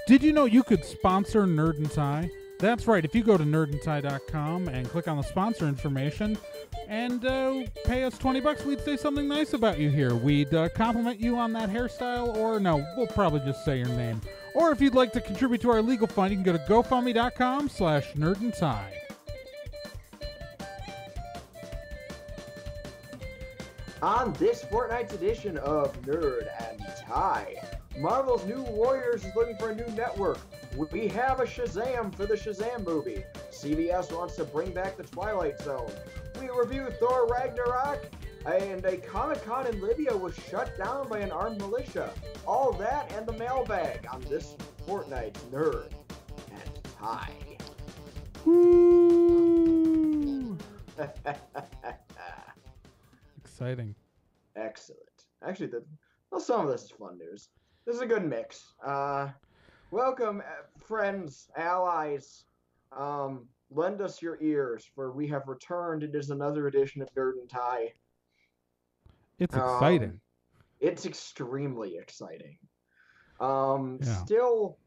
Did you know you could sponsor Nerd and Tie? That's right. If you go to nerdandtie.com and click on the sponsor information and pay us $20, we'd say something nice about you here. We'd compliment you on that hairstyle, or no, we'll probably just say your name. Or if you'd like to contribute to our legal fund, you can go to gofundme.com/nerdandtie. On this fortnight's edition of Nerd and Tie, Marvel's New Warriors is looking for a new network. We have a Shazam for the Shazam movie. CBS wants to bring back the Twilight Zone. We review Thor Ragnarok, and a Comic-Con in Libya was shut down by an armed militia. All that and the mailbag on this fortnight's Nerd and Tie. Woo! Exciting. Excellent. Actually, some of this is fun news. This is a good mix. Welcome, friends, allies. Lend us your ears, for we have returned. It is another edition of Nerd and Tie. It's exciting. It's extremely exciting. Yeah. Still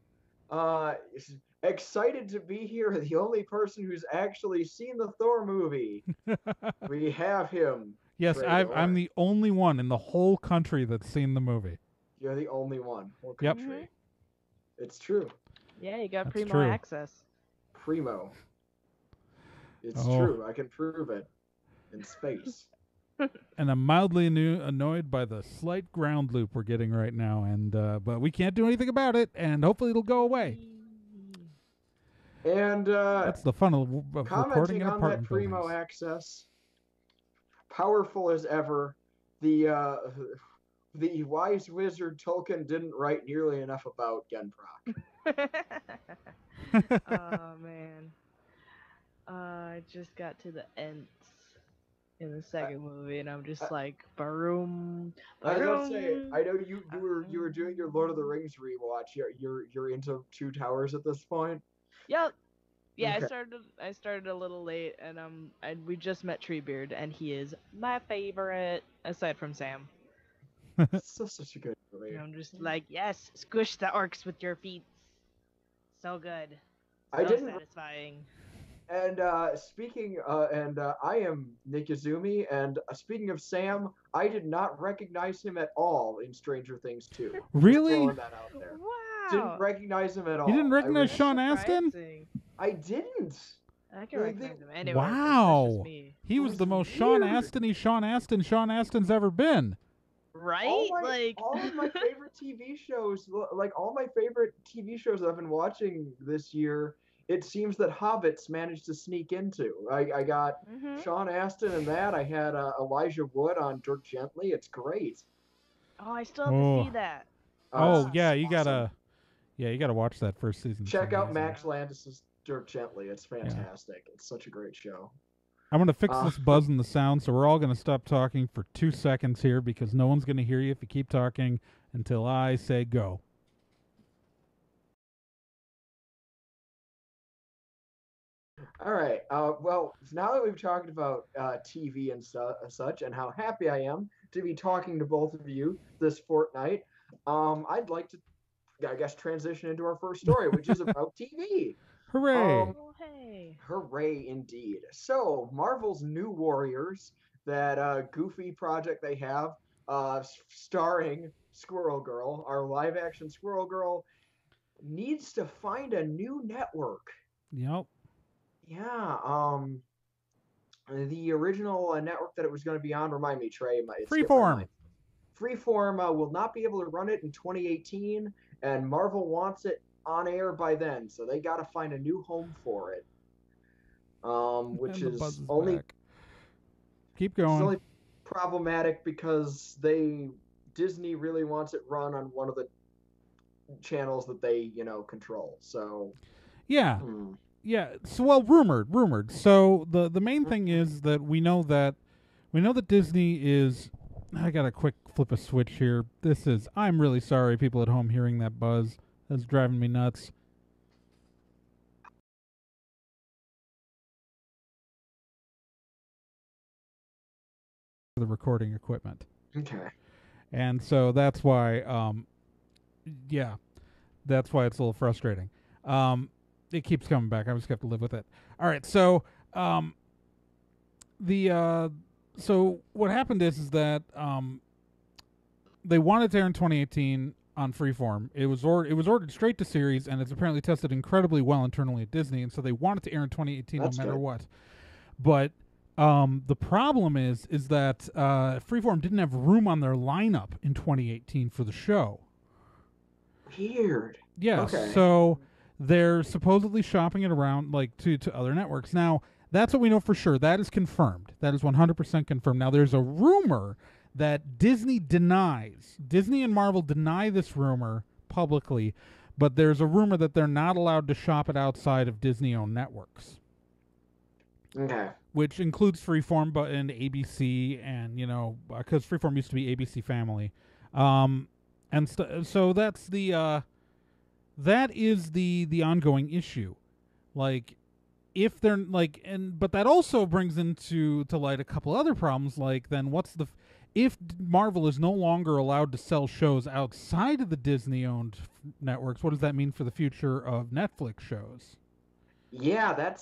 excited to be here. The only person who's actually seen the Thor movie. We have him. Yes, I'm the only one in the whole country that's seen the movie. You're the only one. Whole country. Mm-hmm. It's true. Yeah, you got That's Primo true. access. Primo. It's true. I can prove it in space. And I'm mildly annoyed by the slight ground loop we're getting right now, and but we can't do anything about it, and hopefully it'll go away. And That's the fun of recording in commenting on that apartment Primo buildings. access, powerful as ever. The wise wizard Tolkien didn't write nearly enough about Genproc. Oh man, I just got to the ends in the second movie, and I'm just like, baroom. I was about to say, I know you were doing your Lord of the Rings rewatch. You're into Two Towers at this point. Yep. Yeah, Okay. I started a little late, and we just met Treebeard, and he is my favorite aside from Sam. It's such a good movie. And I'm just like, yes, squish the orcs with your feet. So good. I So didn't. satisfying. And speaking, I am Nick Izumi, and speaking of Sam, I did not recognize him at all in Stranger Things 2. Really? Just throwing that out there. Wow. Didn't recognize him at all. You didn't recognize I Sean Astin? Surprising. I didn't. I can They- recognize him anyway. Wow. That's just me. He was That's the most Sean weird. Astin-y Sean Astin's ever been. Right? All of my favorite TV shows, like all my favorite TV shows I've been watching this year, it seems that Hobbits managed to sneak into. I got Sean Astin in that. I had Elijah Wood on Dirk Gently. It's great. Oh, I still have to see that. Oh It's yeah, you awesome. gotta watch that first season. Check It's out amazing. Max Landis' Dirk Gently. It's fantastic. It's such a great show. I'm gonna fix this buzz in the sound, so we're all gonna stop talking for 2 seconds here because no one's gonna hear you if you keep talking until I say go. All right. Well, now that we've talked about TV and such, and how happy I am to be talking to both of you this fortnight, I'd like to, I guess, transition into our first story, which is about TV. Hooray! Oh, hey. Hooray, indeed. So, Marvel's New Warriors, that goofy project they have, starring Squirrel Girl, our live-action Squirrel Girl, needs to find a new network. Yep. Yeah, the original network that it was going to be on, remind me, Trey. Freeform. Freeform will not be able to run it in 2018, and Marvel wants it on air by then, so they got to find a new home for it. Which And the buzz is only back. Keep it's going. only problematic because Disney really wants it run on one of the channels that they control. So Yeah. Yeah, so rumored. So the main thing is that we know that Disney is. I gotta quick flip a switch here. I'm really sorry, people at home hearing that buzz. That's driving me nuts. The recording equipment. okay. And so that's why, yeah. That's why it's a little frustrating. It keeps coming back. I just have to live with it. All right, so so what happened is that they wanted to air in 2018 on Freeform. It was ordered straight to series, and it's apparently tested incredibly well internally at Disney, and so they wanted to air in 2018 That's no matter good. what. But the problem is that Freeform didn't have room on their lineup in 2018 for the show. Weird. Yeah, Okay. so they're supposedly shopping it around like to other networks. Now, that's what we know for sure. That is confirmed. That is 100% confirmed. Now, there's a rumor that Disney denies. Disney and Marvel deny this rumor publicly, but there's a rumor that they're not allowed to shop it outside of Disney-owned networks. Okay. Which includes Freeform, but and ABC, and because Freeform used to be ABC Family, so that's that is the ongoing issue. Like, if they're like, but that also brings into light a couple other problems. Like, then if Marvel is no longer allowed to sell shows outside of the Disney-owned networks, what does that mean for the future of Netflix shows? Yeah, that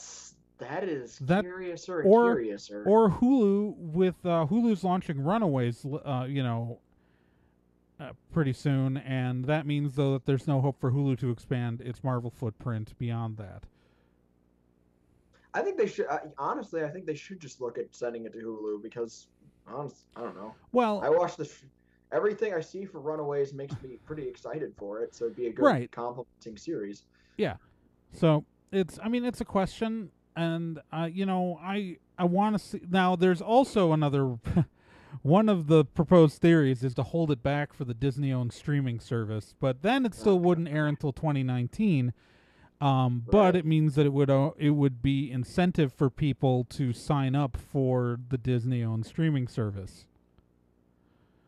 is curiouser and or curiouser. Or Hulu with Hulu's launching Runaways, pretty soon, and that means though that there's no hope for Hulu to expand its Marvel footprint beyond that. I think they should. Honestly, I think they should just look at sending it to Hulu because, I don't know. Well, I watch everything I see for Runaways makes me pretty excited for it. So it'd be a good complementing series. Yeah. So it's a question, and I want to see. Now, there's also another. One of the proposed theories is to hold it back for the Disney-owned streaming service, but then it still wouldn't air until 2019. But it means that it would be incentive for people to sign up for the Disney-owned streaming service.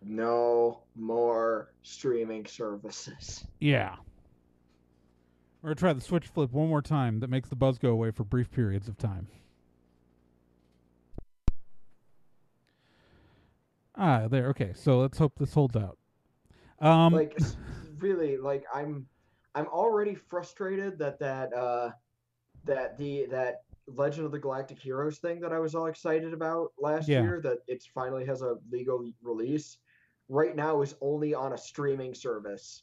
No more streaming services. Yeah. We're going to try the switch flip one more time that makes the buzz go away for brief periods of time. There. Okay, so let's hope this holds out. Really, I'm already frustrated that Legend of the Galactic Heroes thing that I was all excited about last year, that it finally has a legal release, right now is only on a streaming service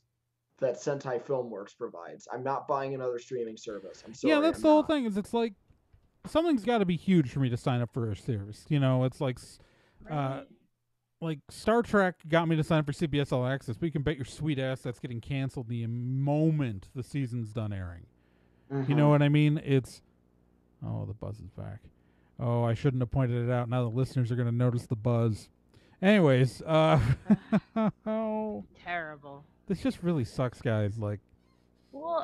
that Sentai Filmworks provides. I'm not buying another streaming service. I'm sorry. Yeah, that's the whole thing. Is it's like something's got to be huge for me to sign up for a service. It's like, like Star Trek got me to sign up for CBS All Access, but you can bet your sweet ass that's getting canceled the moment the season's done airing. Mm-hmm. You know what I mean? Oh, the buzz is back. Oh, I shouldn't have pointed it out. Now the listeners are going to notice the buzz. Anyways, Terrible. This just really sucks, guys. Like, well,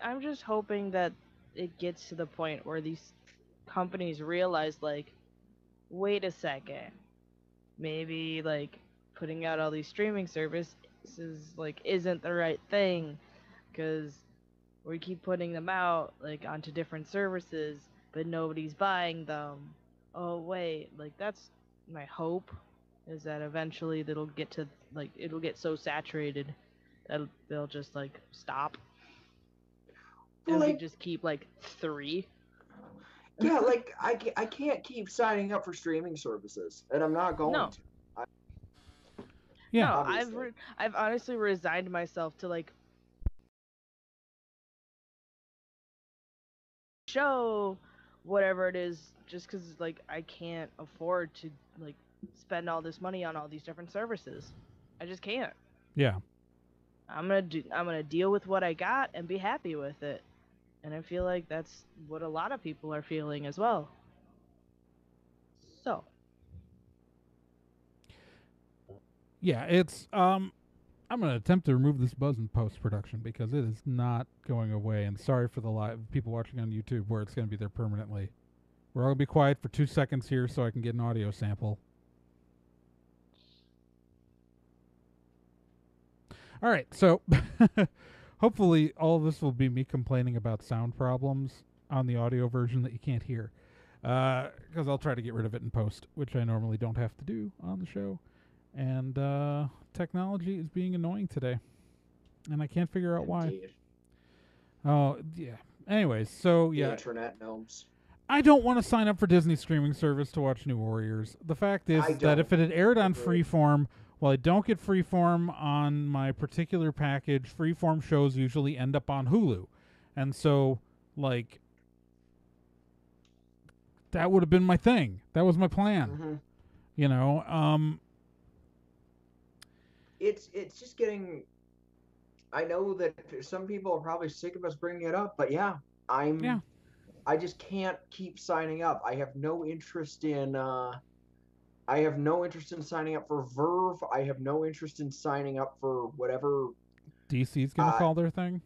I'm just hoping that it gets to the point where these companies realize, like, wait a second. Maybe like putting out all these streaming services like isn't the right thing, because we keep putting them out like onto different services, but nobody's buying them. Oh wait, like that's my hope, is that eventually it'll get so saturated that they'll just like stop. And we just keep like 3. Yeah, like I can't keep signing up for streaming services, and I'm not going to. Yeah, I've honestly resigned myself to like show whatever it is, just because like I can't afford to like spend all this money on all these different services. I just can't. Yeah. I'm gonna deal with what I got and be happy with it. And I feel like that's what a lot of people are feeling as well. So. Yeah, it's I'm gonna attempt to remove this buzz in post-production because it is not going away. And sorry for the live people watching on YouTube where it's gonna be there permanently. We're all gonna be quiet for 2 seconds here so I can get an audio sample. All right, so hopefully all of this will be me complaining about sound problems on the audio version that you can't hear, because I'll try to get rid of it in post, which I normally don't have to do on the show. And technology is being annoying today. and I can't figure out why. Indeed. Oh, yeah. Anyways, so The yeah. internet gnomes. I don't want to sign up for Disney streaming service to watch New Warriors. The fact is that if it had aired on Freeform, well, I don't get Freeform on my particular package. Freeform shows usually end up on Hulu. And so, like, that would have been my thing. That was my plan. Mm-hmm. You know, it's just getting. I know that some people are probably sick of us bringing it up, but yeah, I just can't keep signing up. I have no interest in. I have no interest in signing up for Verve. I have no interest in signing up for whatever DC's gonna call their thing.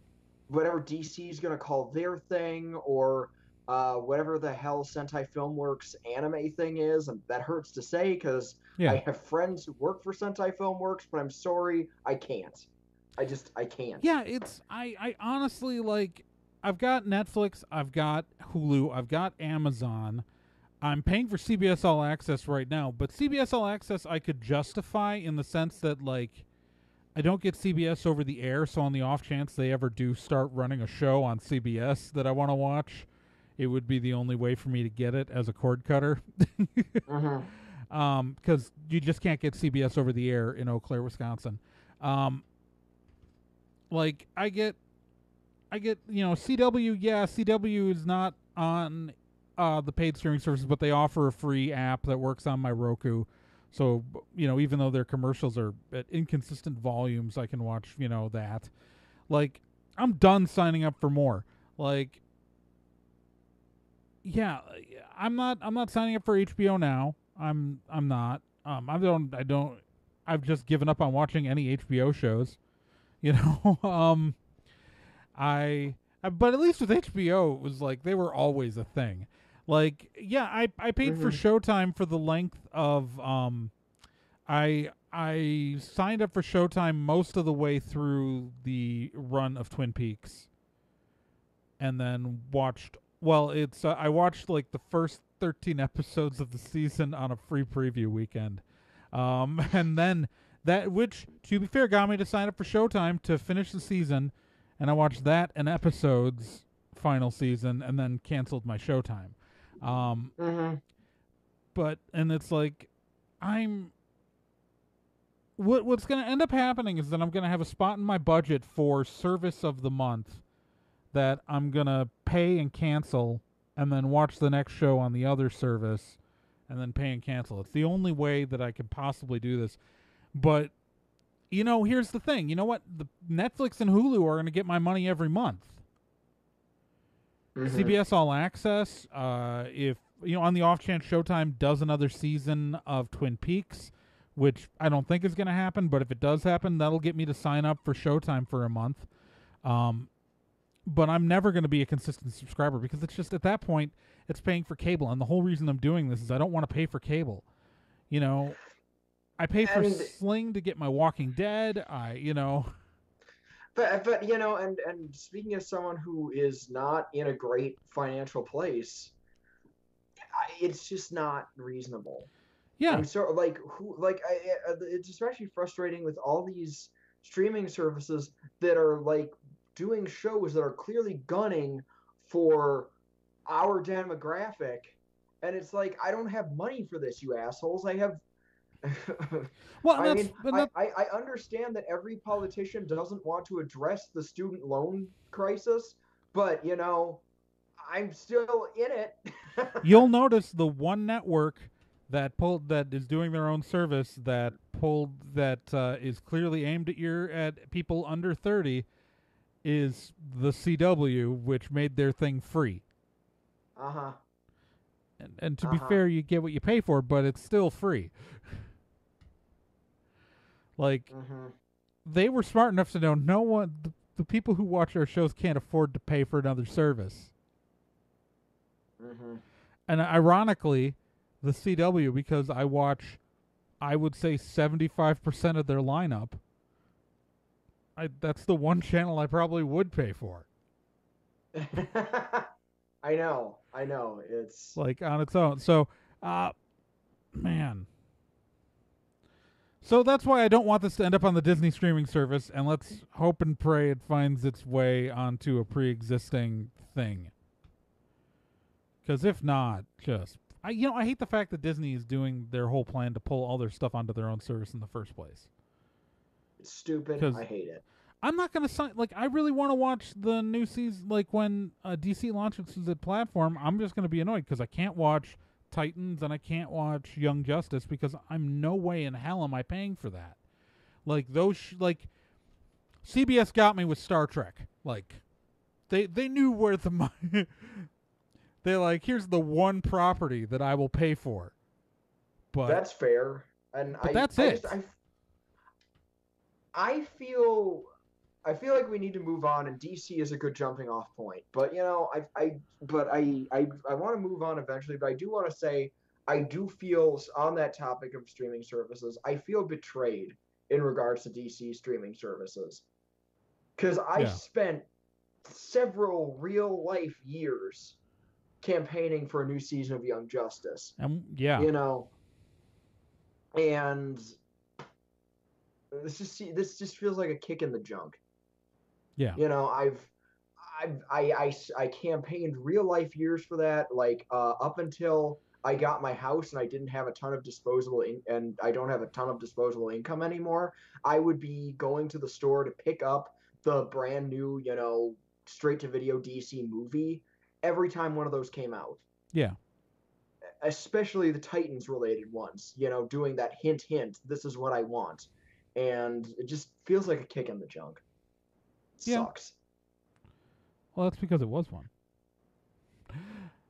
Whatever DC's gonna call their thing, or whatever the hell Sentai Filmworks anime thing is. And that hurts to say because I have friends who work for Sentai Filmworks, but I'm sorry, I can't. I can't. Yeah, I honestly, like, I've got Netflix, I've got Hulu, I've got Amazon. I'm paying for CBS All Access right now, but CBS All Access I could justify in the sense that, like, I don't get CBS over the air, so on the off chance they ever do start running a show on CBS that I want to watch, it would be the only way for me to get it as a cord cutter. Because you just can't get CBS over the air in Eau Claire, Wisconsin. Like, I get, CW, CW is not on the paid streaming services, but they offer a free app that works on my Roku. So, even though their commercials are at inconsistent volumes, I can watch, that. Like, I'm done signing up for more. Like, yeah, I'm not signing up for HBO now. I'm not. I've just given up on watching any HBO shows. But at least with HBO, it was like they were always a thing. Like, yeah, I paid for Showtime for the length of I signed up for Showtime most of the way through the run of Twin Peaks, and then watched. Well, it's I watched like the first 13 episodes of the season on a free preview weekend, and then that, which to be fair, got me to sign up for Showtime to finish the season, and I watched that and episodes final season, and then canceled my Showtime. But and it's like what's going to end up happening is that I'm going to have a spot in my budget for service of the month that I'm going to pay and cancel and then watch the next show on the other service and then pay and cancel. It's the only way that I could possibly do this. But, here's the thing. You know what? The Netflix and Hulu are going to get my money every month. CBS All Access, if, on the off chance Showtime does another season of Twin Peaks, which I don't think is going to happen, but if it does happen, that'll get me to sign up for Showtime for a month. But I'm never going to be a consistent subscriber because it's just, at that point, it's paying for cable. And the whole reason I'm doing this is I don't want to pay for cable. I pay for Sling to get my Walking Dead. But and speaking as someone who is not in a great financial place, it's just not reasonable. Yeah. I'm so it's especially frustrating with all these streaming services that are like doing shows that are clearly gunning for our demographic, and it's like, I don't have money for this, you assholes. I have. Well, I understand that every politician doesn't want to address the student loan crisis, but I'm still in it. You'll notice the one network that is doing their own service that is clearly aimed at people under 30 is the CW, which made their thing free. And to be fair, you get what you pay for, but it's still free. Like, they were smart enough to know no one, the people who watch our shows can't afford to pay for another service. And ironically, the CW, because I watch, I would say 75% of their lineup, that's the one channel I probably would pay for. I know. It's like on its own. So, man. So that's why I don't want this to end up on the Disney streaming service, and let's hope and pray it finds its way onto a pre-existing thing. Because if not, I hate the fact that Disney is doing their whole plan to pull all their stuff onto their own service in the first place. It's stupid. I hate it. I'm not going to sign... Like, I really want to watch the new season... Like, when DC launches the platform, I'm just going to be annoyed because I can't watch Titans and I can't watch Young Justice because I'm no way in hell am I paying for that. Like, those... CBS got me with Star Trek. Like, they knew where the money... They're like, here's the one property that I will pay for. But that's fair. But that's it. I feel like we need to move on, and DC is a good jumping off point. But I want to move on eventually. But I do want to say I do feel on that topic of streaming services, I feel betrayed in regards to DC streaming services, because I spent several real life years campaigning for a new season of Young Justice. And this just feels like a kick in the junk. Yeah. I campaigned real life years for that, up until I got my house and I didn't have a ton of disposable and I don't have a ton of disposable income anymore. I would be going to the store to pick up the brand new, straight to video DC movie every time one of those came out. Yeah. Especially the Titans related ones, doing that hint, this is what I want. And it just feels like a kick in the junk. Sucks. Well, that's because it was one.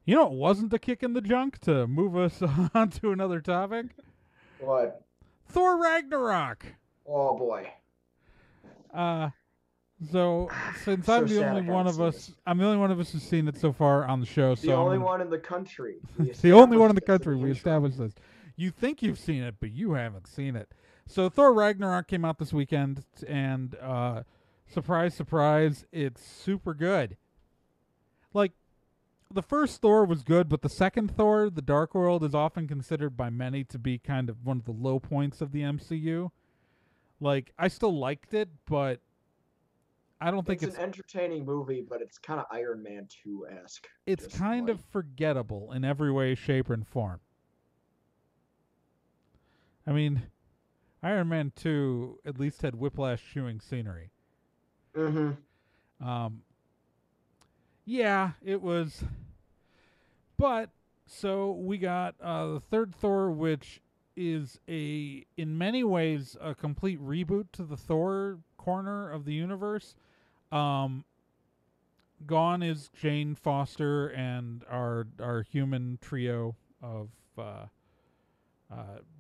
You know, it wasn't a kick in the junk, to move us on to another topic. What? Thor Ragnarok. Oh boy. So since I'm the only one of us who's seen it so far on the show. The only one in the country. The only one in the country. We established this. You think you've seen it, but you haven't seen it. So Thor Ragnarok came out this weekend, and surprise, surprise, it's super good. Like, the first Thor was good, but the second Thor, The Dark World, is often considered by many to be kind of one of the low points of the MCU. Like, I still liked it, but I don't think it's an entertaining movie, but it's kind of Iron Man 2-esque. It's kind of forgettable in every way, shape, and form. I mean, Iron Man 2 at least had whiplash chewing scenery. Mm-hmm. Yeah, it was. But, so we got the third Thor, which is in many ways a complete reboot to the Thor corner of the universe. Gone is Jane Foster and our human trio of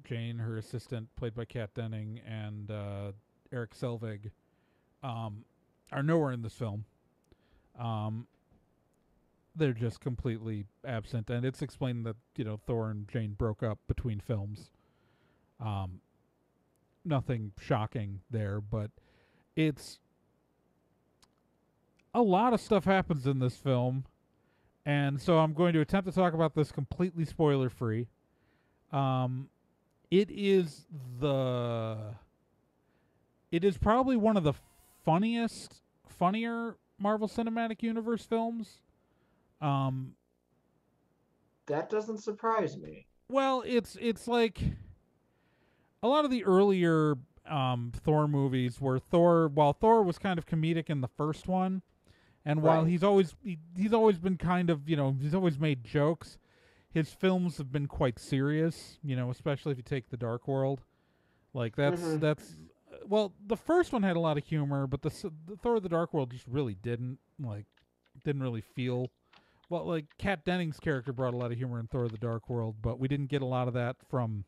Jane, her assistant, played by Kat Denning, and Eric Selvig, are nowhere in this film. They're just completely absent, and it's explained that Thor and Jane broke up between films. Nothing shocking there, but it's a lot of stuff happens in this film, and so I'm going to attempt to talk about this completely spoiler-free. It is probably one of the funnier Marvel Cinematic Universe films. That doesn't surprise me. Well, it's like a lot of the earlier Thor movies where while Thor was kind of comedic in the first one, and while he's always been kind of, he's always made jokes, his films have been quite serious, especially if you take The Dark World. Like, that's well, the first one had a lot of humor, but the Thor The Dark World just really didn't really feel. Well, like, Kat Denning's character brought a lot of humor in Thor The Dark World, but we didn't get a lot of that from...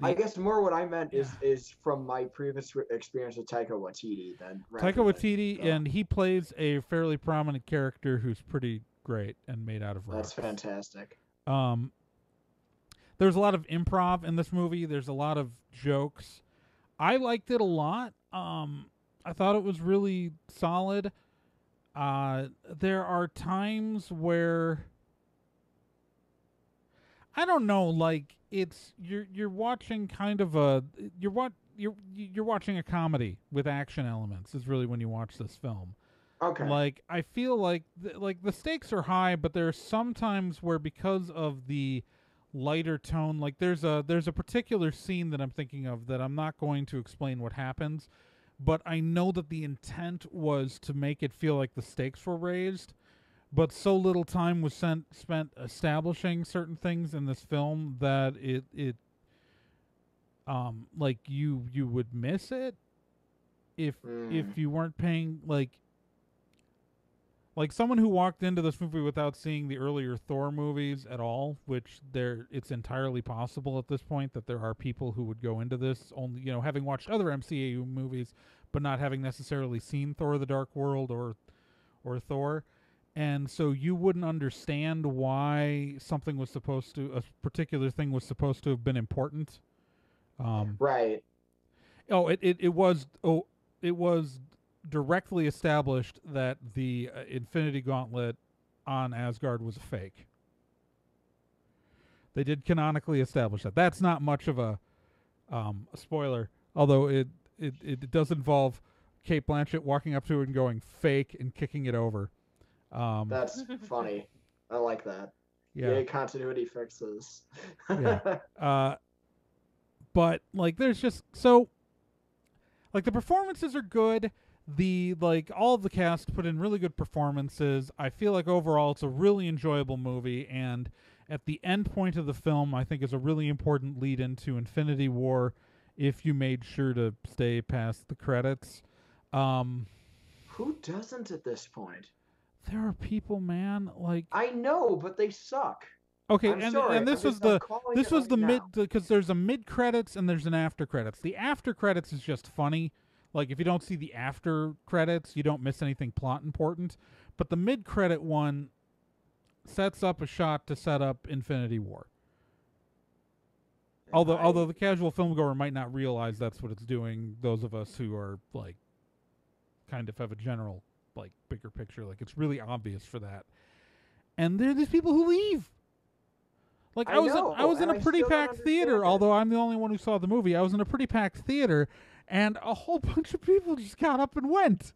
I guess more what I meant is from my previous experience with Taika Waititi. And he plays a fairly prominent character who's pretty great and made out of rock. That's fantastic. There's a lot of improv in this movie. There's a lot of jokes. I liked it a lot. I thought it was really solid. There are times where, I don't know, like, you're watching kind of you're watching a comedy with action elements is really when you watch this film. Okay. Like, I feel like the stakes are high, but there's sometimes where, because of the lighter tone, like there's a particular scene that I'm thinking of that I'm not going to explain what happens, but I know that the intent was to make it feel like the stakes were raised, but so little time was spent establishing certain things in this film that it like you would miss it if you weren't paying, like someone who walked into this movie without seeing the earlier Thor movies at all, which it's entirely possible at this point that there are people who would go into this only, having watched other MCU movies, but not having necessarily seen Thor: The Dark World or Thor. And so you wouldn't understand why a particular thing was supposed to have been important. Right. Oh, it was directly established that the Infinity Gauntlet on Asgard was a fake. They did canonically establish that. That's not much of a spoiler, although it does involve Cate Blanchett walking up to it and going fake and kicking it over. That's funny. I like that. Yeah. Continuity fixes. Yeah. But there's just the performances are good. All of the cast put in really good performances. I feel like overall it's a really enjoyable movie, and at the end point of the film, I think is a really important lead into Infinity War if you made sure to stay past the credits. Who doesn't at this point? There are people, man. I know, but they suck. Okay, and this was the mid, because there's a mid credits and there's an after credits. The after credits is just funny. Like, if you don't see the after credits, you don't miss anything plot important. But the mid credit one sets up a shot to set up Infinity War. Although the casual filmgoer might not realize that's what it's doing, those of us who are kind of have a general bigger picture, it's really obvious for that. And there are these people who leave. I was in a pretty packed theater, although I'm the only one who saw the movie. I was in a pretty packed theater, and a whole bunch of people just got up and went.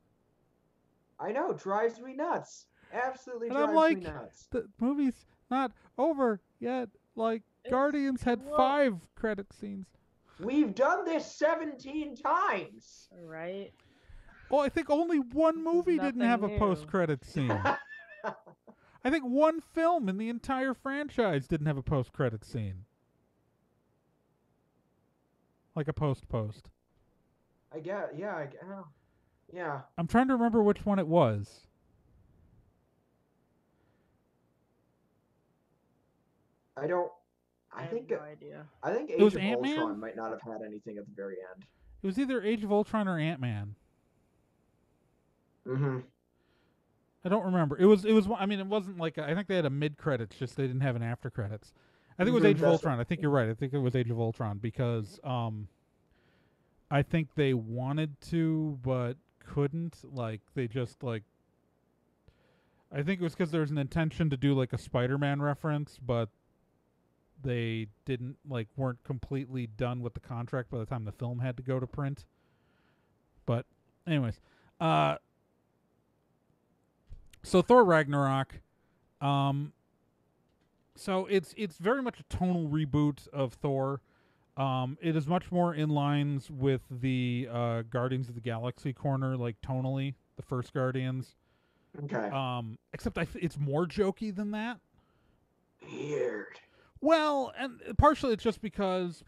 I know, drives me nuts. Absolutely drives me nuts. The movie's not over yet. Guardians had 5 credit scenes. We've done this 17 times. Right. Well, I think only one movie didn't have a post-credit scene. I think one film in the entire franchise didn't have a post-credit scene. Like a post-post. I guess, yeah. I'm trying to remember which one it was. I think no idea. I think Age of Ultron might not have had anything at the very end. It was either Age of Ultron or Ant-Man. Mm-hmm. I don't remember. It was. I mean, it wasn't I think they had a mid credits, just they didn't have an after credits. I think it was Age of Ultron. I think you're right. I think it was Age of Ultron because I think they wanted to but couldn't. They just I think it was because there was an intention to do a Spider-Man reference, but they didn't weren't completely done with the contract by the time the film had to go to print. But anyways, so Thor Ragnarok, so it's very much a tonal reboot of Thor. It is much more in lines with the Guardians of the Galaxy corner, tonally, the first Guardians. Okay. Except it's more jokey than that. Weird. Well, and partially it's just because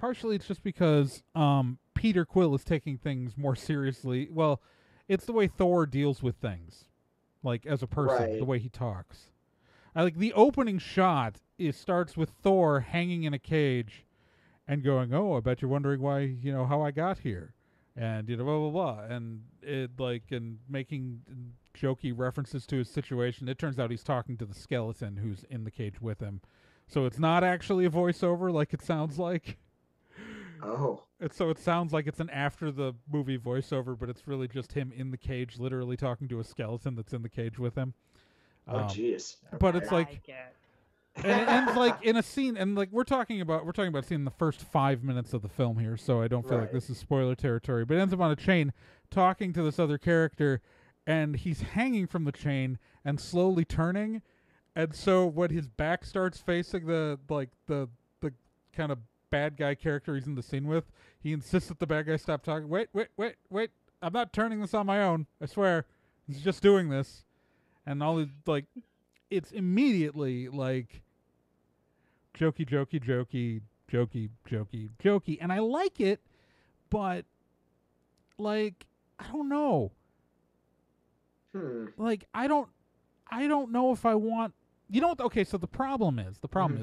Peter Quill is taking things more seriously. Well, it's the way Thor deals with things. As a person, right. The way he talks. The opening shot starts with Thor hanging in a cage and going, "Oh, I bet you're wondering why, how I got here." And, blah, blah, blah. And and making jokey references to his situation. It turns out he's talking to the skeleton who's in the cage with him. So it's not actually a voiceover like it sounds like. Oh. So it sounds like it's an after the movie voiceover, but it's really just him in the cage, literally talking to a skeleton that's in the cage with him. Oh, jeez. But it's And it ends like in a scene, and like we're talking about seeing the first 5 minutes of the film here, so I don't feel like this is spoiler territory. But it ends up on a chain, talking to this other character, and he's hanging from the chain and slowly turning, and so when his back starts facing the kind of bad guy character he's in the scene with, he insists that the bad guy stop talking. Wait! I'm not turning this on my own. I swear, he's just doing this, and all these like, it's immediately like. Jokey, and I like it, but like I don't know. Like I don't know if I want. You know what? Okay, so the problem is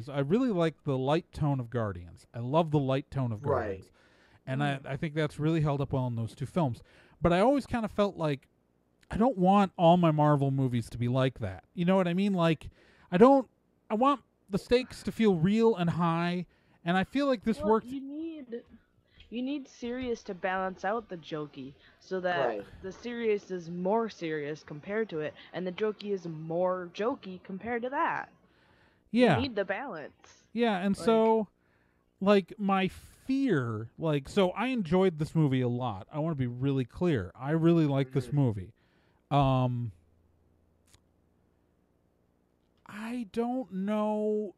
I really like the light tone of Guardians. I love the light tone of Guardians, and I think that's really held up well in those two films. But I always kind of felt like I don't want all my Marvel movies to be like that. You know what I mean? Like I want the stakes to feel real and high, and I feel like this worked. You need serious to balance out the jokey, so that the serious is more serious compared to it, and the jokey is more jokey compared to that. Yeah, you need the balance. Yeah, and so, like my fear, like so, I enjoyed this movie a lot. I want to be really clear. I really like this movie. I don't know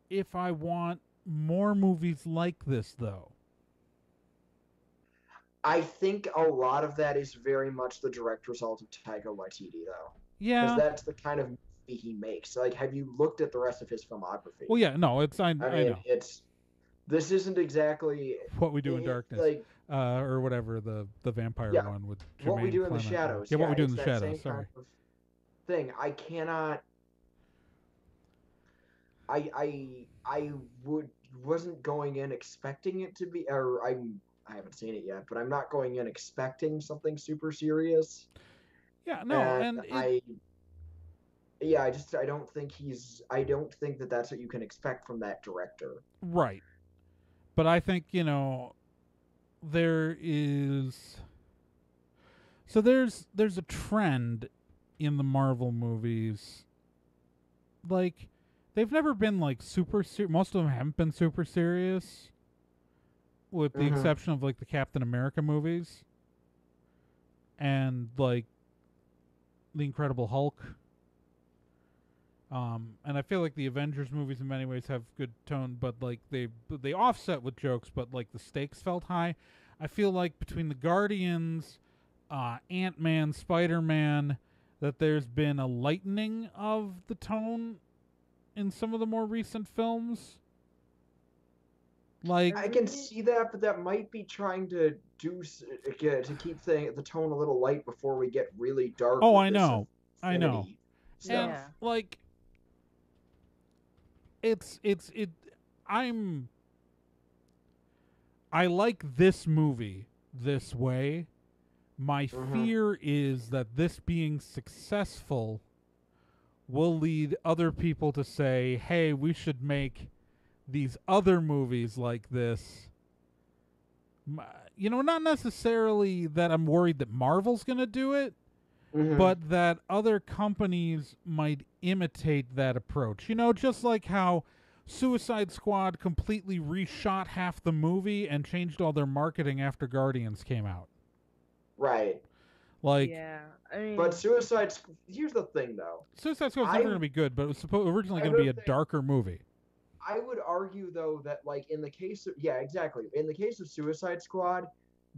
if I want more movies like this, though. I think a lot of that is very much the direct result of Taika Waititi, though. Yeah. Because that's the kind of movie he makes. Like, have you looked at the rest of his filmography? Well, yeah, no, I know. This isn't exactly What We Do in Darkness, like, or whatever the vampire one with Jermaine What We Do in Clement. the Shadows. Yeah, What We Do in the Shadows. Same Sorry. kind of thing. I cannot. I wasn't going in expecting it to be, or I haven't seen it yet, but I'm not going in expecting something super serious. Yeah, no, and I don't think that that's what you can expect from that director. Right. But I think, there's a trend in the Marvel movies. Like, they've never been like super serious. Most of them haven't been super serious, with the exception of like the Captain America movies and like the Incredible Hulk. And I feel like the Avengers movies in many ways have good tone, but like they offset with jokes, but like the stakes felt high. I feel like between the Guardians, Ant-Man, Spider-Man, that there's been a lightening of the tone in some of the more recent films. Like I can see that, but that might be trying to keep the tone a little light before we get really dark. Oh, I know. Stuff. And like I like this movie this way. My fear is that this being successful will lead other people to say, hey, we should make these other movies like this. Not necessarily that I'm worried that Marvel's going to do it, but that other companies might imitate that approach. Just like how Suicide Squad completely reshot half the movie and changed all their marketing after Guardians came out. Right. Like, yeah, I mean, but here's the thing, though. Suicide Squad's never going to be good, but it was originally going to be a darker movie. I would argue, though, that like in the case of Suicide Squad,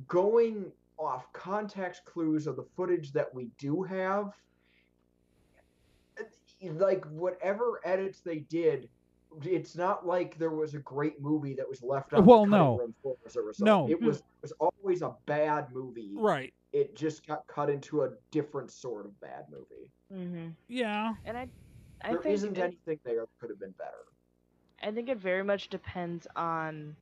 going off context clues of the footage that we do have, like whatever edits they did, it's not like there was a great movie that was left on the cutting room floor as a result. No. It was always a bad movie. Right. It just got cut into a different sort of bad movie. Yeah. And I there think isn't anything there that could have been better. I think it very much depends on,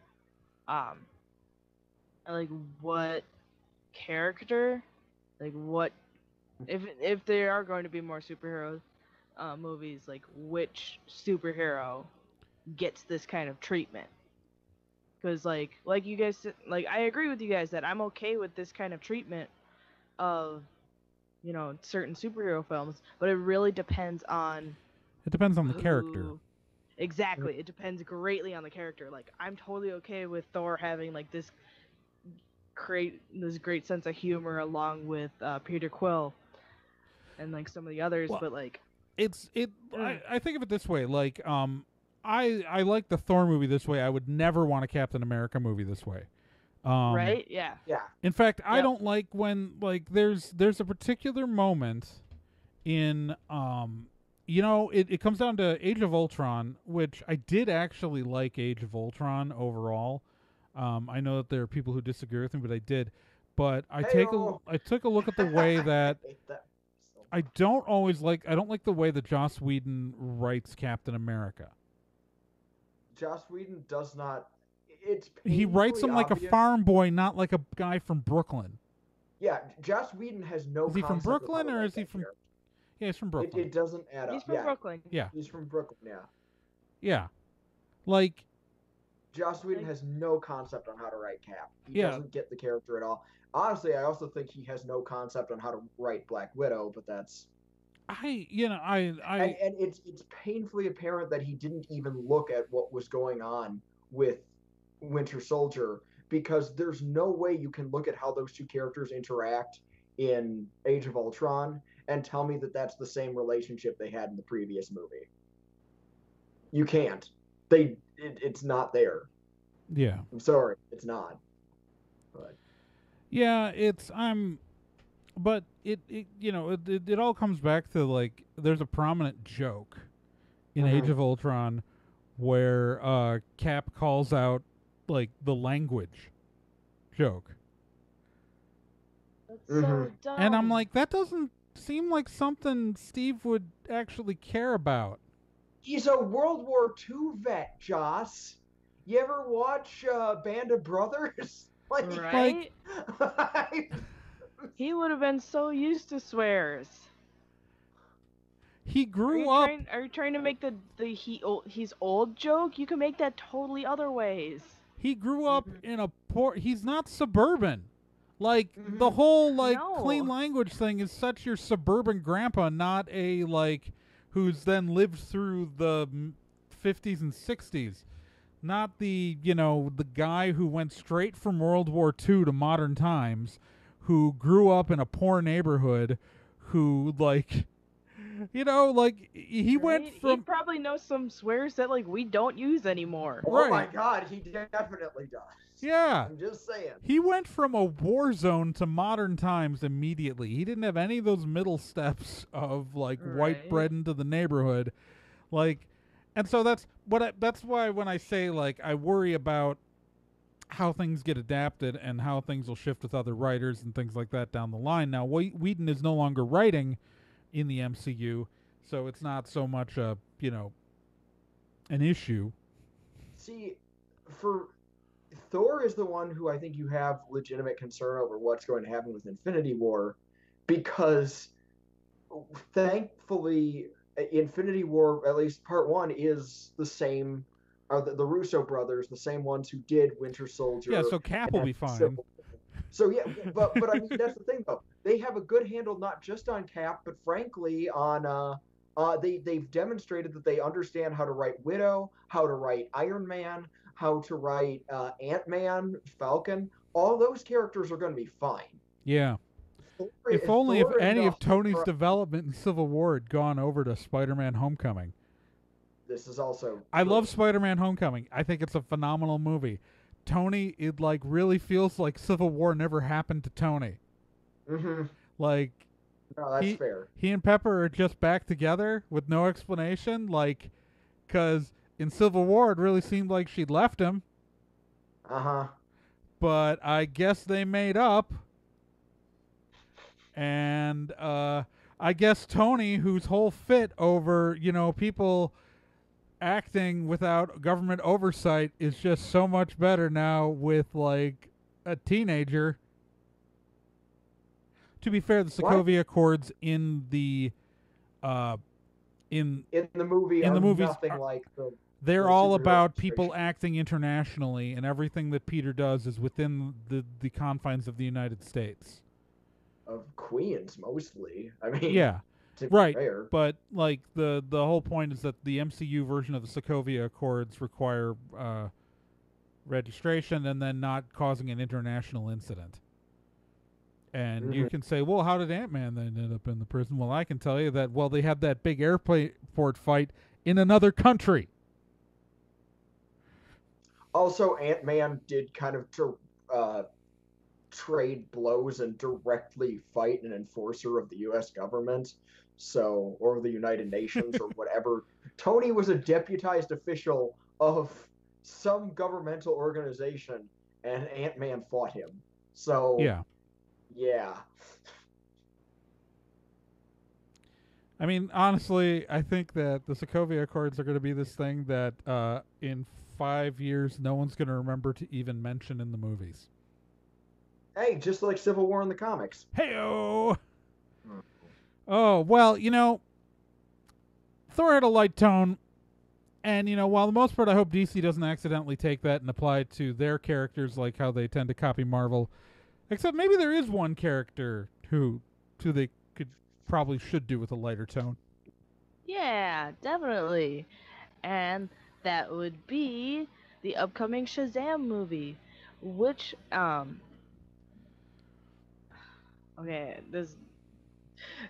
like what character, like what if there are going to be more superhero movies, like which superhero gets this kind of treatment. Because like you guys, like I agree with you guys that I'm okay with this kind of treatment of certain superhero films, but it really depends on It depends on the character. Ooh. Exactly. It depends greatly on the character. Like, I'm totally okay with Thor having like this great sense of humor along with Peter Quill and like some of the others, Well, but like I think of it this way, like I like the Thor movie this way. I would never want a Captain America movie this way. right? Yeah. Yeah. In fact, I Yep. don't like when like there's a particular moment in it comes down to Age of Ultron, which I did actually like Age of Ultron overall. I know that there are people who disagree with me, but I did. But I took a look at the way that I hate that so I don't like the way that Joss Whedon writes Captain America. Joss Whedon does not. It's He writes him like a obvious. farm boy, not like a guy from Brooklyn. Yeah, Joss Whedon has no. Is he from concept of how Brooklyn to or write is he that from? character. Yeah, he's from Brooklyn. It doesn't add up. He's from Yeah, Brooklyn. Yeah, he's from Brooklyn. Yeah. yeah. Like, Joss Whedon Like- has no concept on how to write Cap. He Yeah. doesn't get the character at all. Honestly, I also think he has no concept on how to write Black Widow, but that's I and it's painfully apparent that he didn't even look at what was going on with Winter Soldier, because there's no way you can look at how those two characters interact in Age of Ultron and tell me that that's the same relationship they had in the previous movie. You can't. It's not there. yeah. I'm sorry, it's not. But Yeah, but it all comes back to like there's a prominent joke in Mhm. Age of Ultron where Cap calls out like the language joke, That's so Mhm. dumb. and I'm like, that doesn't seem like something Steve would actually care about. he's a World War II vet, Joss. You ever watch Band of Brothers? right? He would have been so used to swears. He Are grew you, up. are you trying to make he's old joke? You can make that totally other ways. He grew up in a poor. He's not suburban. Like the Mhm. whole like No. clean language thing is such your suburban grandpa, not a like who's then lived through the 50s and 60s. Not the the guy who went straight from World War II to modern times, who grew up in a poor neighborhood, who like like he went Right? He from probably knows some swears that like we don't use anymore. Oh my Right. God, he definitely does. yeah. I'm just saying. He went from a war zone to modern times immediately. He didn't have any of those middle steps of like white Right. bread into the neighborhood, like, and so that's why when I say like I worry about how things get adapted and how things will shift with other writers and things like that down the line. Now, Whedon is no longer writing in the MCU, so it's not so much a an issue. See, for Thor is the one who I think you have legitimate concern over what's going to happen with Infinity War, because thankfully Infinity War, at least part one, is the same. Are the Russo brothers the same ones who did Winter Soldier? Yeah, so Cap will and be fine. Civil War. So yeah, but I mean that's the thing though. They have a good handle not just on Cap, but frankly on they've demonstrated that they understand how to write Widow, how to write Iron Man, how to write Ant-Man, Falcon. All those characters are going to be fine. Yeah. Thor If is any of enough Tony's for- development in Civil War had gone over to Spider-Man Homecoming. This is also. I true. love Spider-Man Homecoming. I think it's a phenomenal movie. Tony, it like really feels like Civil War never happened to Tony. Mm-hmm. Like No, that's fair. he and Pepper are just back together with no explanation, like, because in Civil War it really seemed like she'd left him, Uh-huh. but I guess they made up. And I guess Tony, whose whole fit over, people acting without government oversight is just so much better now with like a teenager. To be fair, the Sokovia Accords in the In the movie, in the are movies nothing are- like the. they're the all superhero about situation. people acting internationally, and everything that Peter does is within the confines of the United States. Of Queens, mostly. I mean, Yeah. Right, fair. but like the whole point is that the MCU version of the Sokovia Accords require registration and then not causing an international incident. And you can say, well, how did Ant-Man then end up in the prison? Well, I can tell you that, well, they had that big airport fight in another country. Also, Ant-Man did kind of trade blows and directly fight an enforcer of the U.S. government, or the United Nations or whatever. Tony was a deputized official of some governmental organization, and Ant-Man fought him. So yeah. I mean, honestly, I think that the Sokovia Accords are going to be this thing that in 5 years no one's going to remember to even mention in the movies. Hey, just like Civil War in the comics. Hey-oh! Oh, well, Thor had a light tone, and, while the most part I hope DC doesn't accidentally take that and apply it to their characters like how they tend to copy Marvel, except maybe there is one character who they probably should do with a lighter tone. Yeah, definitely. And that would be the upcoming Shazam movie, which okay,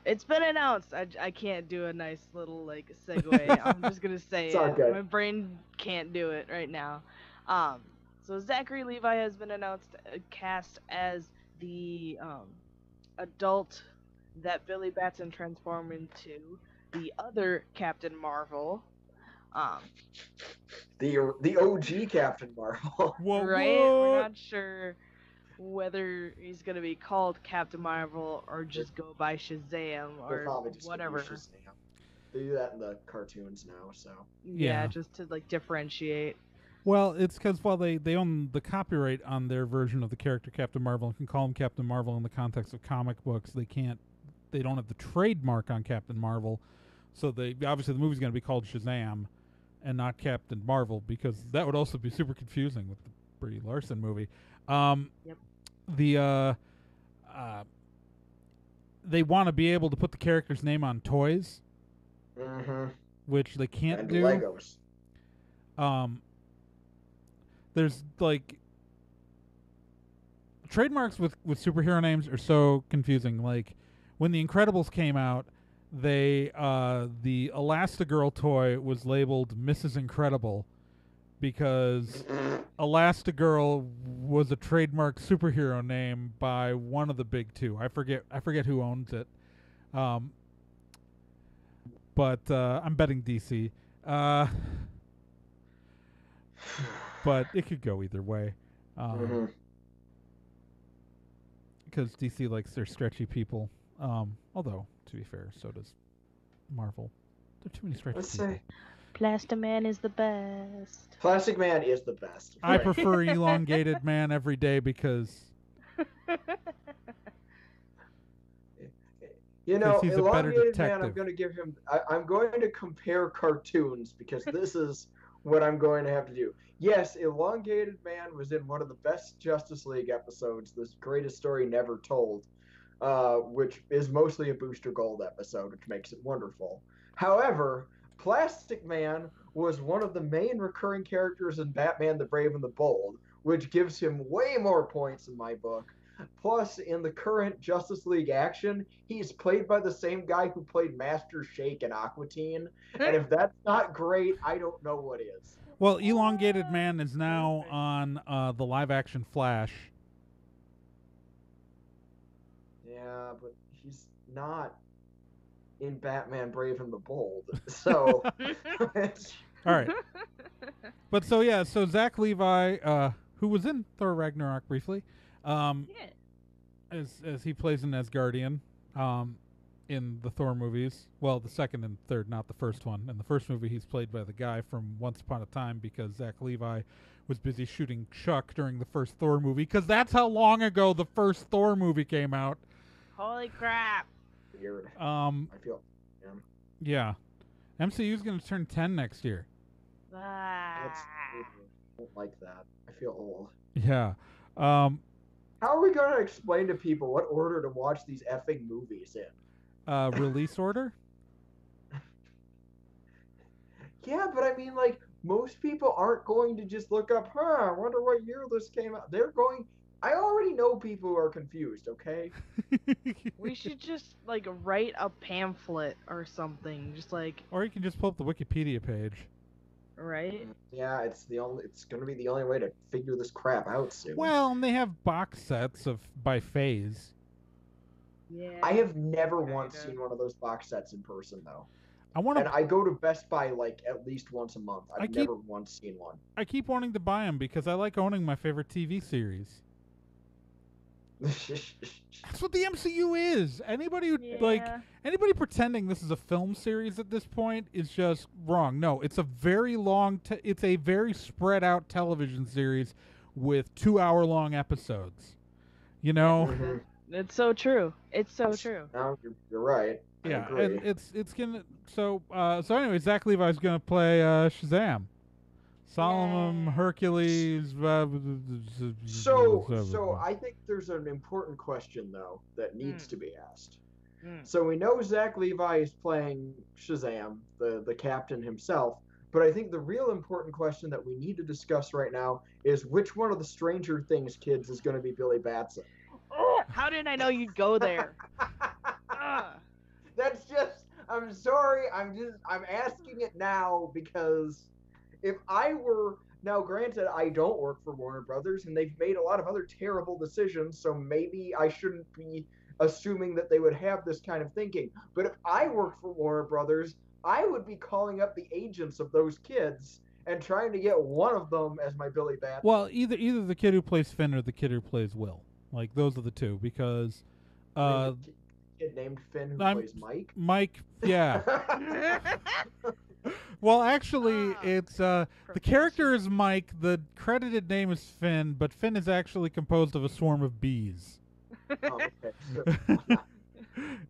it's been announced. I can't do a nice little segue. I'm just gonna say it. My brain can't do it right now. So Zachary Levi has been announced cast as the adult that Billy Batson transformed into the other Captain Marvel. The OG Captain Marvel. Whoa, right? what? We're not sure whether he's gonna be called Captain Marvel or just go by Shazam or whatever. They do that in the cartoons now, so yeah, just to differentiate. Well, it's because they own the copyright on their version of the character Captain Marvel and can call him Captain Marvel in the context of comic books. They don't have the trademark on Captain Marvel, so obviously the movie's going to be called Shazam and not Captain Marvel, because that would also be super confusing with the Brie Larson movie. Yep. They want to be able to put the character's name on toys, which they can't do. Legos. There's trademarks with superhero names are so confusing. Like when the Incredibles came out, the Elastigirl toy was labeled Mrs. Incredible because Elastigirl was a trademark superhero name by one of the big two. I forget who owns it. But I'm betting DC. But it could go either way. Because DC likes their stretchy people. Although, to be fair, so does Marvel. There are too many stretchy people. Plastic Man is the best. Plastic Man is the best. I prefer Elongated Man every day because... he's Elongated Man, I'm going to give him... I'm going to compare cartoons because this is what I'm going to have to do. Yes, Elongated Man was in one of the best Justice League episodes, this greatest story never told, which is mostly a Booster Gold episode, which makes it wonderful. However, Plastic Man was one of the main recurring characters in Batman the Brave and the Bold, which gives him way more points in my book. Plus, in the current Justice League action, he's played by the same guy who played Master Shake in Aqua Teen, and if that's not great, I don't know what is. Well, Elongated Man is now on the live-action Flash. Yeah, but he's not in Batman Brave and the Bold, so... All right. But so Zach Levi, who was in Thor Ragnarok briefly, as he plays an Asgardian in the Thor movies. Well, the second and third, not the first one. In the first movie, he's played by the guy from Once Upon a Time because Zach Levi was busy shooting Chuck during the first Thor movie because that's how long ago the first Thor movie came out. Holy crap. Weird. I feel... Yeah. MCU's going to turn 10 next year. I don't like that. I feel old. Yeah. How are we going to explain to people what order to watch these effing movies in? release order. Yeah, but I mean, like, most people aren't going to just look up, I wonder what year this came out. They're going. I already know people who are confused, okay? We should just like write a pamphlet or something, just like. Or you can just pull up the Wikipedia page. Right? Yeah, it's gonna be the only way to figure this crap out soon. Well, and they have box sets by phase. Yeah. I have never once seen one of those box sets in person, though. And I go to Best Buy like at least once a month. I've never once seen one. I keep wanting to buy them because I like owning my favorite TV series. That's what the MCU is. Anybody anybody pretending this is a film series at this point is just wrong. No, it's a very long. It's a very spread out television series with 2-hour-long episodes. You know. Mm-hmm. It's so true. It's so true. No, you're right. Yeah, and it's gonna. So anyway, Zach Levi's gonna play Shazam. Solomon, Hercules. So I think there's an important question though that needs to be asked. So we know Zach Levi is playing Shazam, the captain himself, but I think the real important question that we need to discuss right now is which one of the Stranger Things kids is going to be Billy Batson. How did I know you'd go there? That's just. I'm sorry. I'm asking it now because. If I were, now granted, I don't work for Warner Brothers, and they've made a lot of other terrible decisions, so maybe I shouldn't be assuming that they would have this kind of thinking. But if I worked for Warner Brothers, I would be calling up the agents of those kids and trying to get one of them as my Billy Batson. Well, either the kid who plays Finn or the kid who plays Will. Like, those are the two, because... kid named Finn who plays Mike? Mike, yeah. Well, actually, it's the character is Mike. The credited name is Finn, but Finn is actually composed of a swarm of bees. Oh, okay.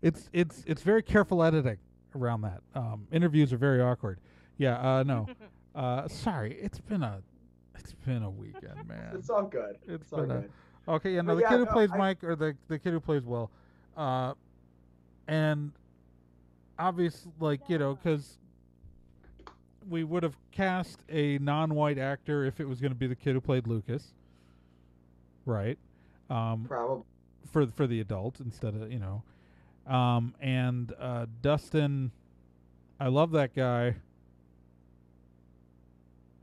It's very careful editing around that. Interviews are very awkward. Yeah. No. Sorry. It's been a weekend, man. It's all good. It's all good. Okay. Yeah. No. The kid who plays Mike or the kid who plays Will, and obviously, like, you know, because. We would have cast a non-white actor if it was going to be the kid who played Lucas, right? Probably for the adult instead of, you know, and Dustin. I love that guy.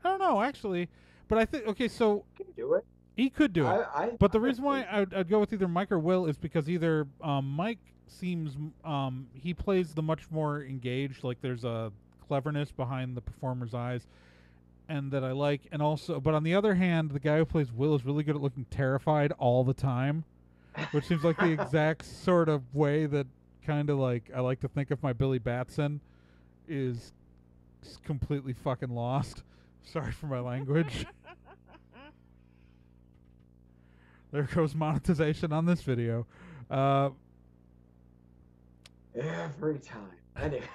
I don't know actually, but I think so. Can do it. He could do it, but the reason why I'd go with either Mike or Will is because either Mike seems he plays the much more engaged, like there's a cleverness behind the performer's eyes, and that I like, and also, but on the other hand, the guy who plays Will is really good at looking terrified all the time, which seems like the exact sort of way that kind of like I like to think of my Billy Batson is completely fucking lost. Sorry for my language. There goes monetization on this video. Every time. Anyway.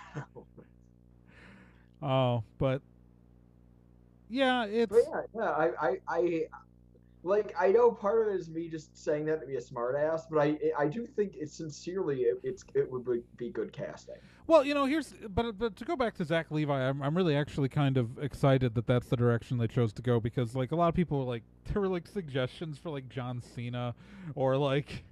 Oh, but yeah, it's. But yeah. I know part of it is me just saying that to be a smartass, but I do think it would be good casting. Well, you know, but to go back to Zach Levi, I'm really actually kind of excited that that's the direction they chose to go, because like a lot of people were like, there were like suggestions for like John Cena or like.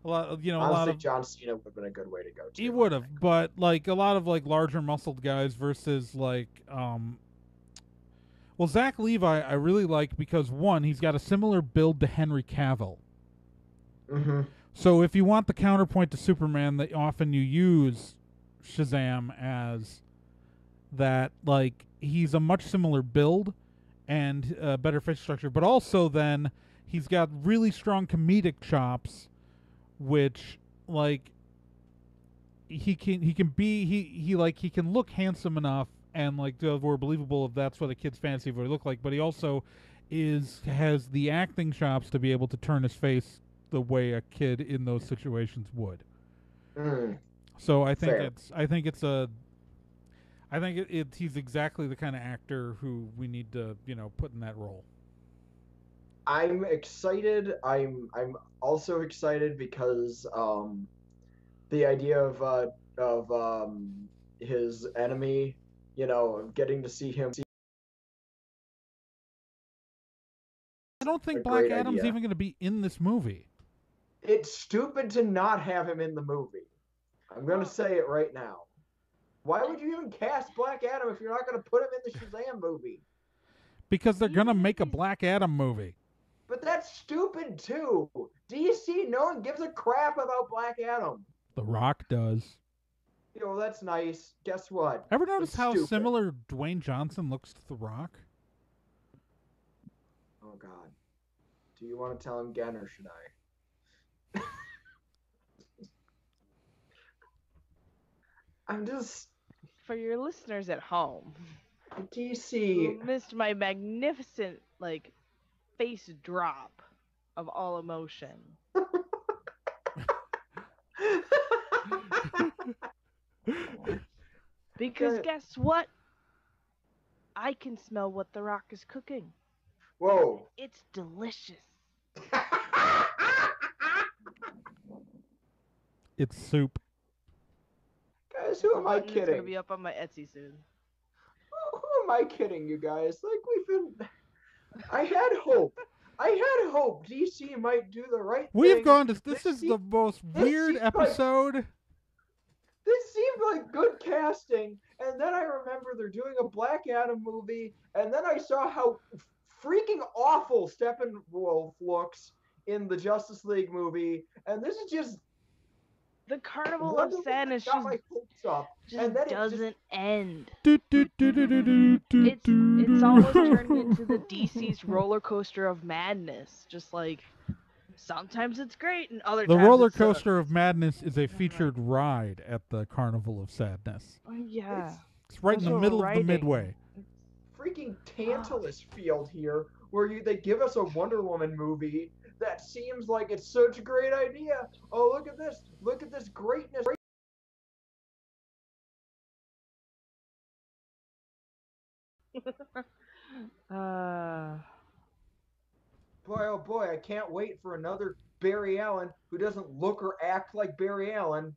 Honestly, John Cena would have been a good way to go too. He would have, but like a lot of like larger muscled guys versus like well, Zach Levi I really like because one, he's got a similar build to Henry Cavill. Mm-hmm. So if you want the counterpoint to Superman, that often you use Shazam as that, like he's a much similar build and better facial structure, but also then he's got really strong comedic chops. Which, like, he can look handsome enough and like more believable if that's what a kid's fantasy would look like. But he also has the acting chops to be able to turn his face the way a kid in those situations would. So I think he's exactly the kind of actor who we need to put in that role. I'm excited. I'm also excited because the idea of his enemy, getting to see him. I don't think A Black great Adam's idea. even going to be in this movie. It's stupid to not have him in the movie. I'm gonna say it right now. Why would you even cast Black Adam if you're not gonna put him in the Shazam movie? Because they're going to Even if make a he's- Black Adam movie. But that's stupid too. DC, no one gives a crap about Black Adam. The Rock does. That's nice. Guess what? Ever notice It's how stupid. similar Dwayne Johnson looks to The Rock? Oh God. Do you want to tell him again, or should I? I'm just For your listeners at home, DC. who missed my magnificent face drop of all emotion. Because Okay. guess what? I can smell what The Rock is cooking. Whoa. It's delicious. It's soup. Guys, who am I It's gonna kidding? be up on my Etsy soon. Who am I kidding, you guys? I had hope. DC might do the right thing. We've gone to. This is seemed- the most weird seemed like- episode. This seemed like good casting, and then I remember they're doing a Black Adam movie, and then I saw how freaking awful Steppenwolf looks in the Justice League movie, and this is just The Carnival Wonder of Woman Sadness got my hopes up, and then doesn't end. Do, do, do, do, do, do, do, It's do. almost turned into the DC's roller coaster of madness. Just sometimes it's great and other The times roller it sucks. coaster of madness is a featured ride at the Carnival of Sadness. Yeah. It's right in the Also middle of the riding. midway. freaking Tantalus field here, where they give us a Wonder Woman movie that seems like it's such a great idea. Oh, look at this greatness. Boy, oh boy, I can't wait for another Barry Allen who doesn't look or act like Barry Allen.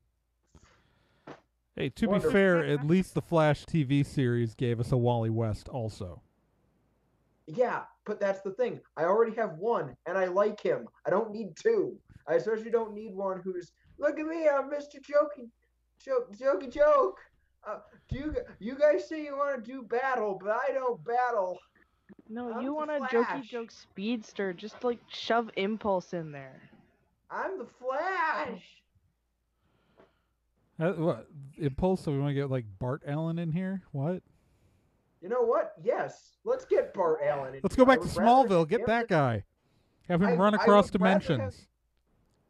Hey, to be Wonderful. fair, at least the Flash TV series gave us a Wally West also. Yeah, but that's the thing. I already have one, and I like him. I don't need two. I especially don't need one who's, look at me, I'm Mr. Jokey Joke. Do you guys say you want to do battle, but I don't battle. No, I'm you the want a Jokey Flash. Joke speedster. Just shove Impulse in there. I'm the Flash. What? Impulse, so we want to get Bart Allen in here? What? You know what? Yes, let's get Bart Allen. Let's go back to I would rather Smallville. have Get him that than- guy. Have him I- run I across would rather dimensions.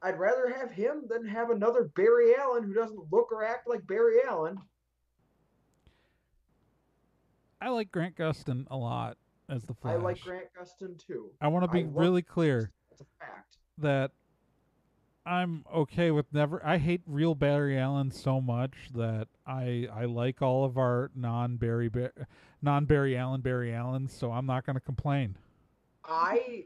I'd rather have him than have another Barry Allen who doesn't look or act like Barry Allen. I like Grant Gustin a lot as the Flash. I like Grant Gustin too. I want to be I love- really clear That's a fact. that I'm okay with never. I hate real Barry Allen so much that I like all of our non-Barry Allen Barry Allens, so I'm not going to complain. I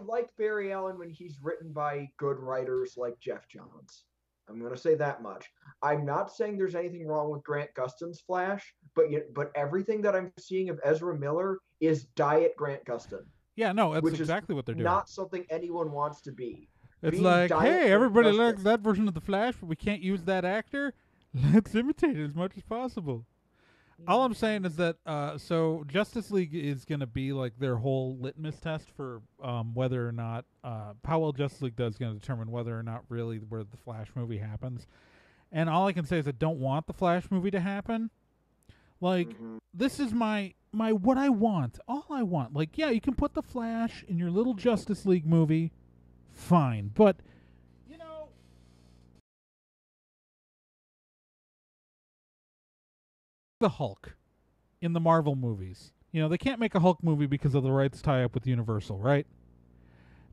like Barry Allen when he's written by good writers like Jeff Johns. I'm going to say that much. I'm not saying there's anything wrong with Grant Gustin's Flash, but everything that I'm seeing of Ezra Miller is diet Grant Gustin. Yeah, no, that's Which is exactly what they're doing. Not something anyone wants to be. It's being like, diet hey, Grant everybody Gustin. likes that version of the Flash, but we can't use that actor. Let's imitate it as much as possible. All I'm saying is that so Justice League is going to be their whole litmus test for whether or not how well Justice League does is going to determine whether or not really where the Flash movie happens. And all I can say is I don't want the Flash movie to happen. This is my what I want. All I want. Yeah, you can put the Flash in your little Justice League movie. Fine. But the Hulk in the Marvel movies. They can't make a Hulk movie because of the rights tie up with Universal, right?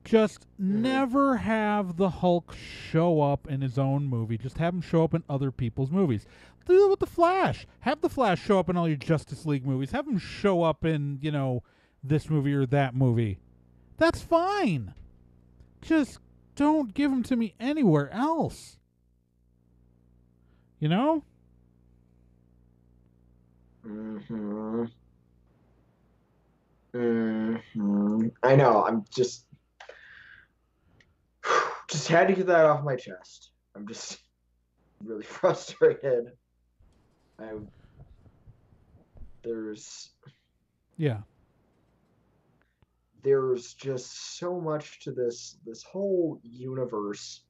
Just never have the Hulk show up in his own movie. Just have him show up in other people's movies. Do it with the Flash. Have the Flash show up in all your Justice League movies. Have him show up in, this movie or that movie. That's fine. Just don't give him to me anywhere else. You know? I know. I'm just had to get that off my chest. I'm just really frustrated. There's just so much to this whole universe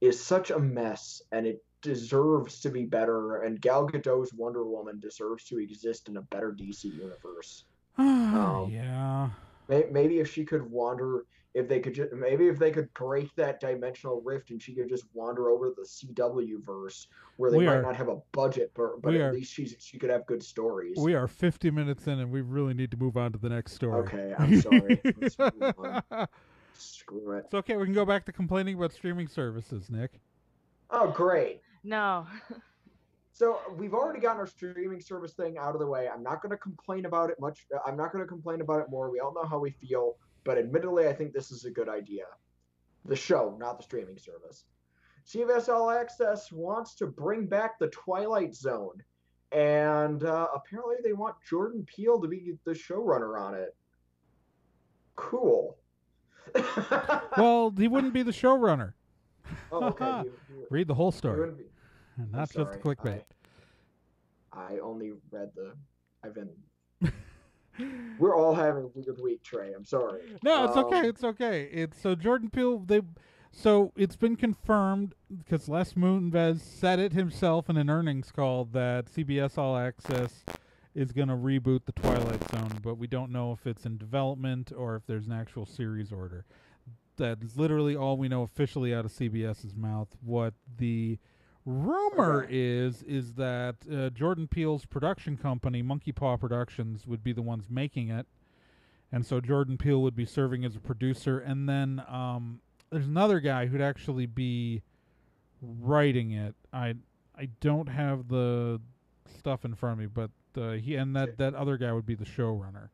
is such a mess, and it deserves to be better, and Gal Gadot's Wonder Woman deserves to exist in a better DC universe. Yeah. Maybe if she could wander, if they could break that dimensional rift and she could just wander over the CW verse where they might not have a budget, but at least she could have good stories. We are 50 minutes in and we really need to move on to the next story. Okay, I'm sorry. Let's move on. Screw it. It's okay. We can go back to complaining about streaming services, Nick. Oh, great. No. So we've already gotten our streaming service thing out of the way. I'm not going to complain about it much. I'm not going to complain about it more. We all know how we feel, but admittedly, I think this is a good idea. The show, not the streaming service. CBS All Access wants to bring back the Twilight Zone, and apparently they want Jordan Peele to be the showrunner on it. Cool. Well, he wouldn't be the showrunner. Oh, okay. Read the whole story. Not just the clickbait. I only read I've been. We're all having a weird week, Trey. I'm sorry. No, it's okay. It's okay. It's so Jordan Peele. So it's been confirmed because Les Moonves said it himself in an earnings call that CBS All Access is going to reboot the Twilight Zone, but we don't know if it's in development or if there's an actual series order. That's literally all we know officially out of CBS's mouth. What the rumor is that Jordan Peele's production company, Monkey Paw Productions, would be the ones making it, and so Jordan Peele would be serving as a producer, and then there's another guy who'd actually be writing it. I don't have the stuff in front of me, but that other guy would be the showrunner.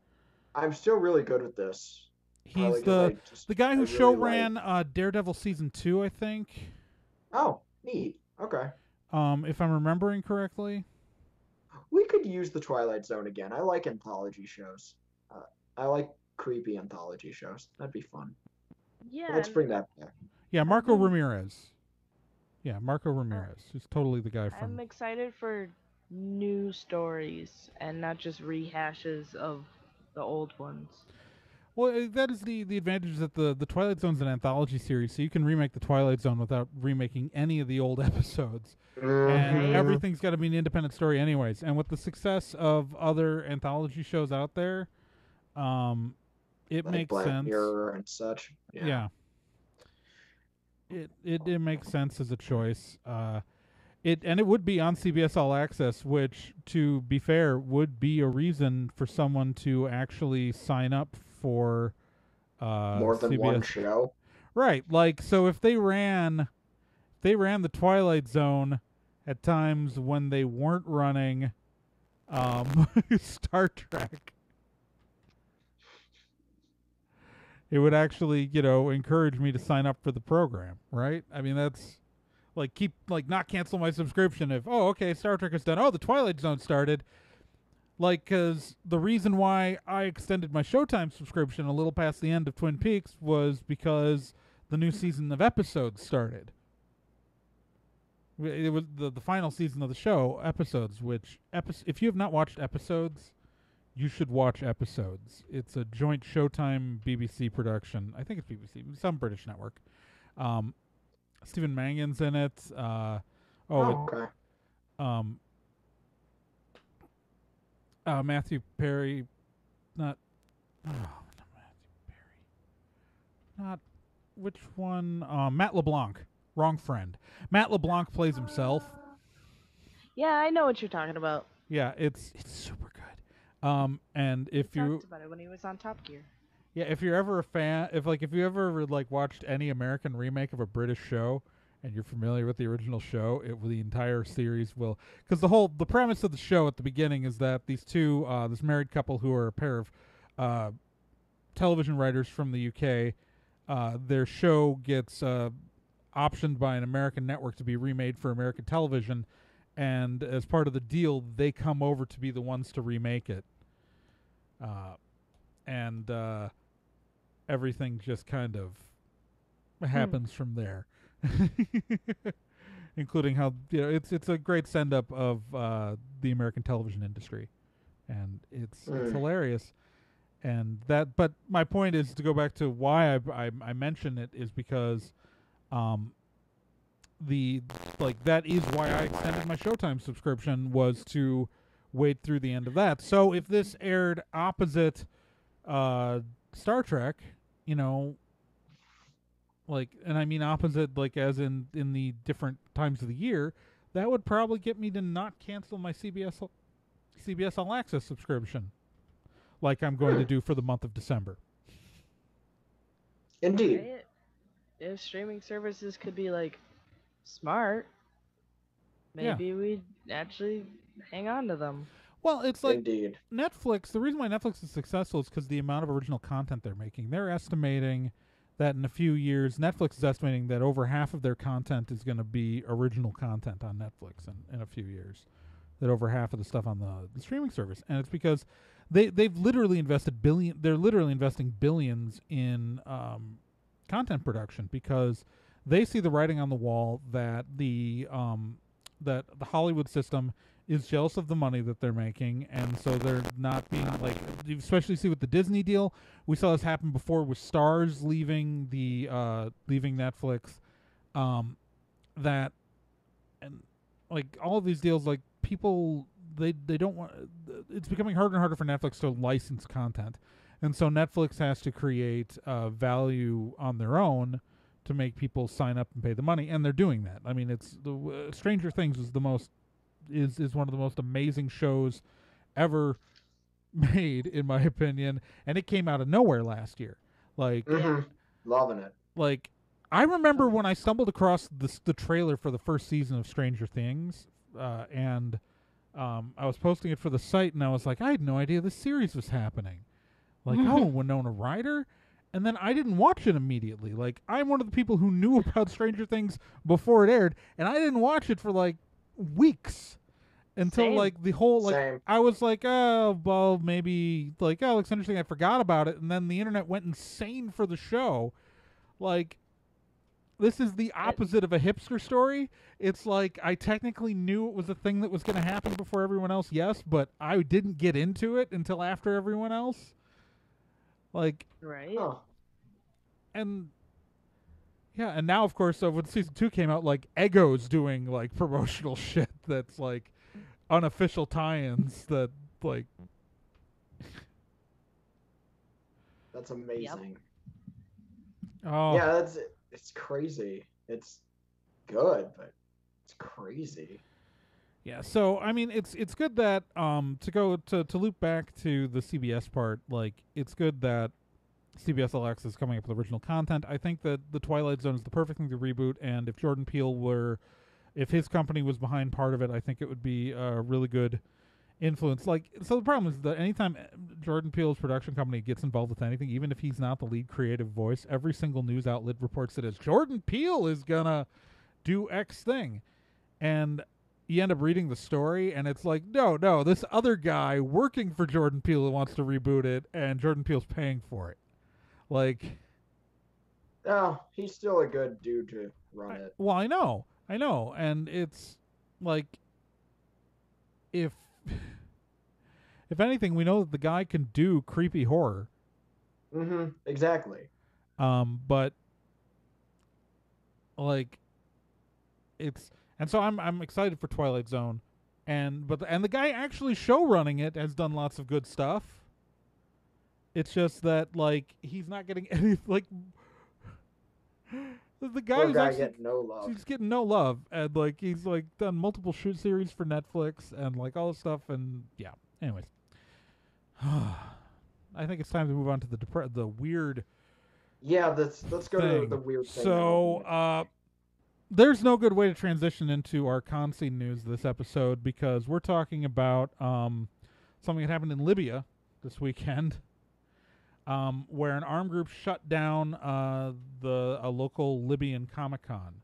I'm still really good at this. He's the guy who ran Daredevil season 2, I think. Oh, neat. Okay. If I'm remembering correctly. We could use the Twilight Zone again. I like anthology shows. I like creepy anthology shows. That'd be fun. Yeah. Let's bring that back. Yeah, Marco Ramirez. Yeah, Marco Ramirez. Who's totally the guy from... I'm excited for new stories and not just rehashes of the old ones. Well, that is the advantage that the Twilight Zone's an anthology series, so you can remake the Twilight Zone without remaking any of the old episodes. And everything's got to be an independent story anyways. And with the success of other anthology shows out there, it like makes Black sense. Mirror and such. Yeah. It makes sense as a choice. It would be on CBS All Access, which, to be fair, would be a reason for someone to actually sign up for more than CBS. One show. Right. Like, so if they ran the Twilight Zone at times when they weren't running Star Trek, it would actually, encourage me to sign up for the program, right? I mean, that's not cancel my subscription if, Star Trek is done. Oh, the Twilight Zone started. Because the reason why I extended my Showtime subscription a little past the end of Twin Peaks was because the new season of Episodes started. It was the final season of the show, Episodes, if you have not watched Episodes, you should watch Episodes. It's a joint Showtime BBC production. I think it's BBC, some British network. Stephen Mangan's in it. Okay. Matthew Perry, not Matthew Perry, not which one? Matt LeBlanc, wrong friend. Matt LeBlanc plays himself. Yeah, I know what you're talking about. Yeah, it's super good. And if you talked about it when he was on Top Gear. Yeah, if you're ever a fan, if you ever watched any American remake of a British show, and you're familiar with the original show, the entire series will, because the premise of the show at the beginning is that these two, this married couple who are a pair of television writers from the UK, their show gets optioned by an American network to be remade for American television, and as part of the deal, they come over to be the ones to remake it. And everything just kind of happens from there. Including how it's a great send up of the American television industry, and it's hilarious. And that, but my point is to go back to why I mention it is because that is why I extended my Showtime subscription, was to wait through the end of that. So if this aired opposite Star Trek, and I mean opposite, like as in the different times of the year, that would probably get me to not cancel my CBS All Access subscription, like I'm going to do for the month of December. Indeed. Right? If streaming services could be like smart, maybe we'd actually hang on to them. Well, it's like Indeed. Netflix. The reason why Netflix is successful is because the amount of original content they're making. They're estimating that in a few years, Netflix is estimating that over half of their content is going to be original content on Netflix in a few years. That over half of the stuff on the streaming service, and it's because they've literally invested they're literally investing billions in content production, because they see the writing on the wall that the Hollywood system is jealous of the money that they're making, and so they're not being like, you especially see with the Disney deal. We saw this happen before with Stars leaving Netflix, that, and like all of these deals, like people they don't want. It's becoming harder and harder for Netflix to license content, and so Netflix has to create value on their own to make people sign up and pay the money, and they're doing that. I mean, it's Stranger Things is is one of the most amazing shows ever made, in my opinion, and it came out of nowhere last year. Like, loving it. Like, I remember when I stumbled across the trailer for the first season of Stranger Things, and I was posting it for the site, and I was like, I had no idea this series was happening. Like, oh, Winona Ryder? And then I didn't watch it immediately. Like, I'm one of the people who knew about Stranger Things before it aired, and I didn't watch it for, like, weeks. Until, like, the whole, like, Same. I was like, oh, well, maybe, like, oh, it looks interesting, I forgot about it, and then the internet went insane for the show. Like, this is the opposite of a hipster story. It's like, I technically knew it was a thing that was going to happen before everyone else, yes, but I didn't get into it until after everyone else. Like, right? And yeah, and now, of course, when season 2 came out, like, Eggo's doing, like, promotional shit that's, like, unofficial tie-ins that, like... That's amazing. Yep. Oh. Yeah, it's crazy. It's good, but it's crazy. Yeah, so, I mean, it's good that, to loop back to the CBS part, like, it's good that CBS All Access is coming up with original content. I think that the Twilight Zone is the perfect thing to reboot, and if Jordan Peele if his company was behind part of it, I think it would be a really good influence. Like, so the problem is that anytime Jordan Peele's production company gets involved with anything, even if he's not the lead creative voice, every single news outlet reports it as Jordan Peele is gonna do X thing. And you end up reading the story, and it's like, no, this other guy working for Jordan Peele wants to reboot it, and Jordan Peele's paying for it. Like... Oh, he's still a good dude to run it. Well, I know. And it's like, if anything, we know that the guy can do creepy horror. Exactly. But like, and so I'm excited for Twilight Zone, and the guy actually show running it has done lots of good stuff. It's just that, like, he's not getting any, like, the guy who's actually getting no love. He's getting no love, and like he's like done multiple series for Netflix and like all this stuff, and yeah. Anyways, I think it's time to move on to the weird. Yeah, let's go to the weird thing. So, there's no good way to transition into our con scene news this episode, because we're talking about something that happened in Libya this weekend. where an armed group shut down a local Libyan Comic-Con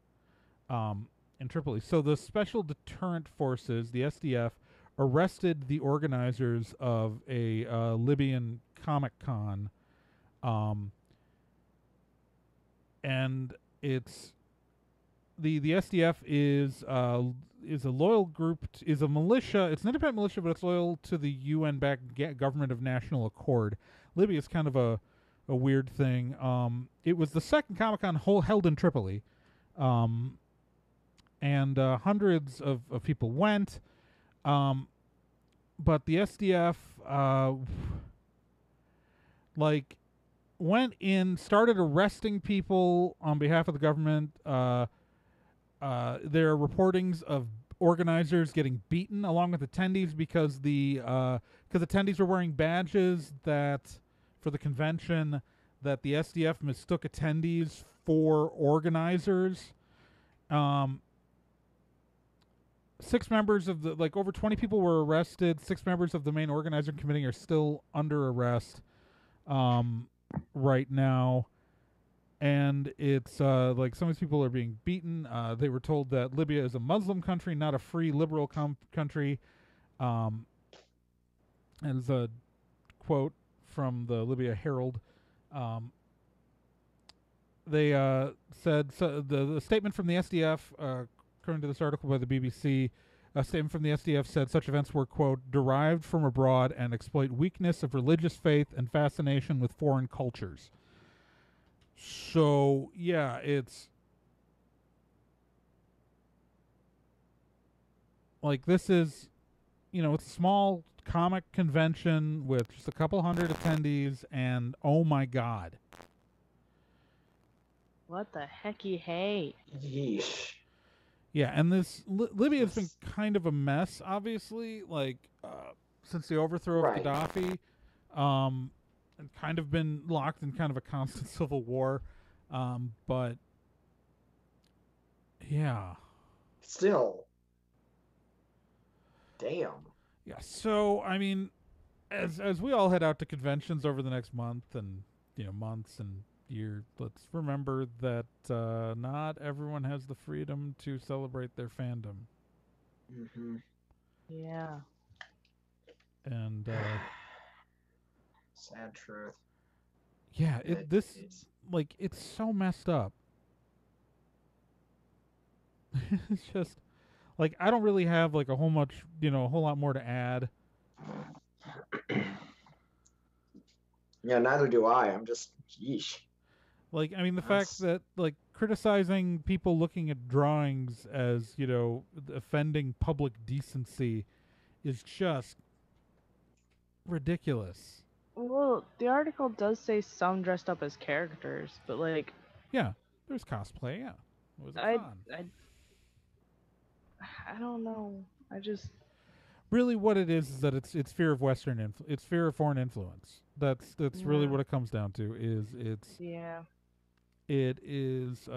in Tripoli. So the Special Deterrent Forces, the SDF, arrested the organizers of a Libyan Comic-Con, and it's the SDF is a loyal group, is a militia. It's an independent militia, but it's loyal to the UN-backed government of national accord. Libya is kind of a weird thing. It was the second Comic-Con held in Tripoli, and hundreds of people went. But the SDF, went in, started arresting people on behalf of the government. There are reportings of organizers getting beaten along with attendees because attendees were wearing badges that for the convention that the SDF mistook attendees for organizers. 6 members of over 20 people were arrested. 6 members of the main organizer committee are still under arrest right now. And it's some of these people are being beaten. They were told that Libya is a Muslim country, not a free liberal country. And there's a quote from the Libya Herald. They said, so the statement from the SDF, according to this article by the BBC, a statement from the SDF said such events were, quote, derived from abroad and exploit weakness of religious faith and fascination with foreign cultures. So, yeah, it's this is, it's a small comic convention with just a couple hundred attendees, and oh my God. What the hecky hey? Yeesh. Yeah, and this Libya has been kind of a mess, obviously, since the overthrow of Gaddafi, and kind of been locked in kind of a constant civil war, but yeah. Still. Damn. Yeah, so, I mean, as we all head out to conventions over the next month and, months and years, let's remember that not everyone has the freedom to celebrate their fandom. Mm-hmm. Yeah. And sad truth. Yeah, it's so messed up. It's just I don't really have a whole lot more to add. Yeah, neither do I. I'm just yeesh. The fact that criticizing people looking at drawings as, offending public decency is just ridiculous. Well, the article does say some dressed up as characters, but yeah, there's cosplay. Yeah, it was a con. I don't know. I just really what it is that it's fear of it's fear of foreign influence. That's really what it comes down to. It is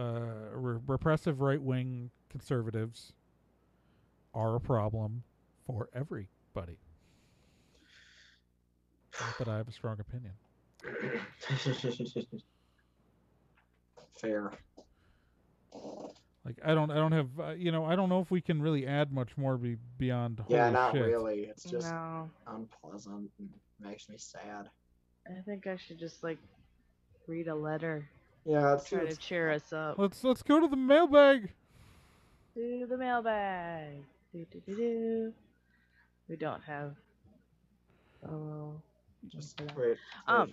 repressive right-wing conservatives are a problem for everybody. Not that I have a strong opinion. Fair. I don't have I don't know if we can really add much more beyond holy not shit. really. It's just unpleasant and makes me sad. I think I should just read a letter. Yeah, let's try to cheer us up. Let's go to the mailbag. To the mailbag. We don't have. Oh. Just wait. Oh.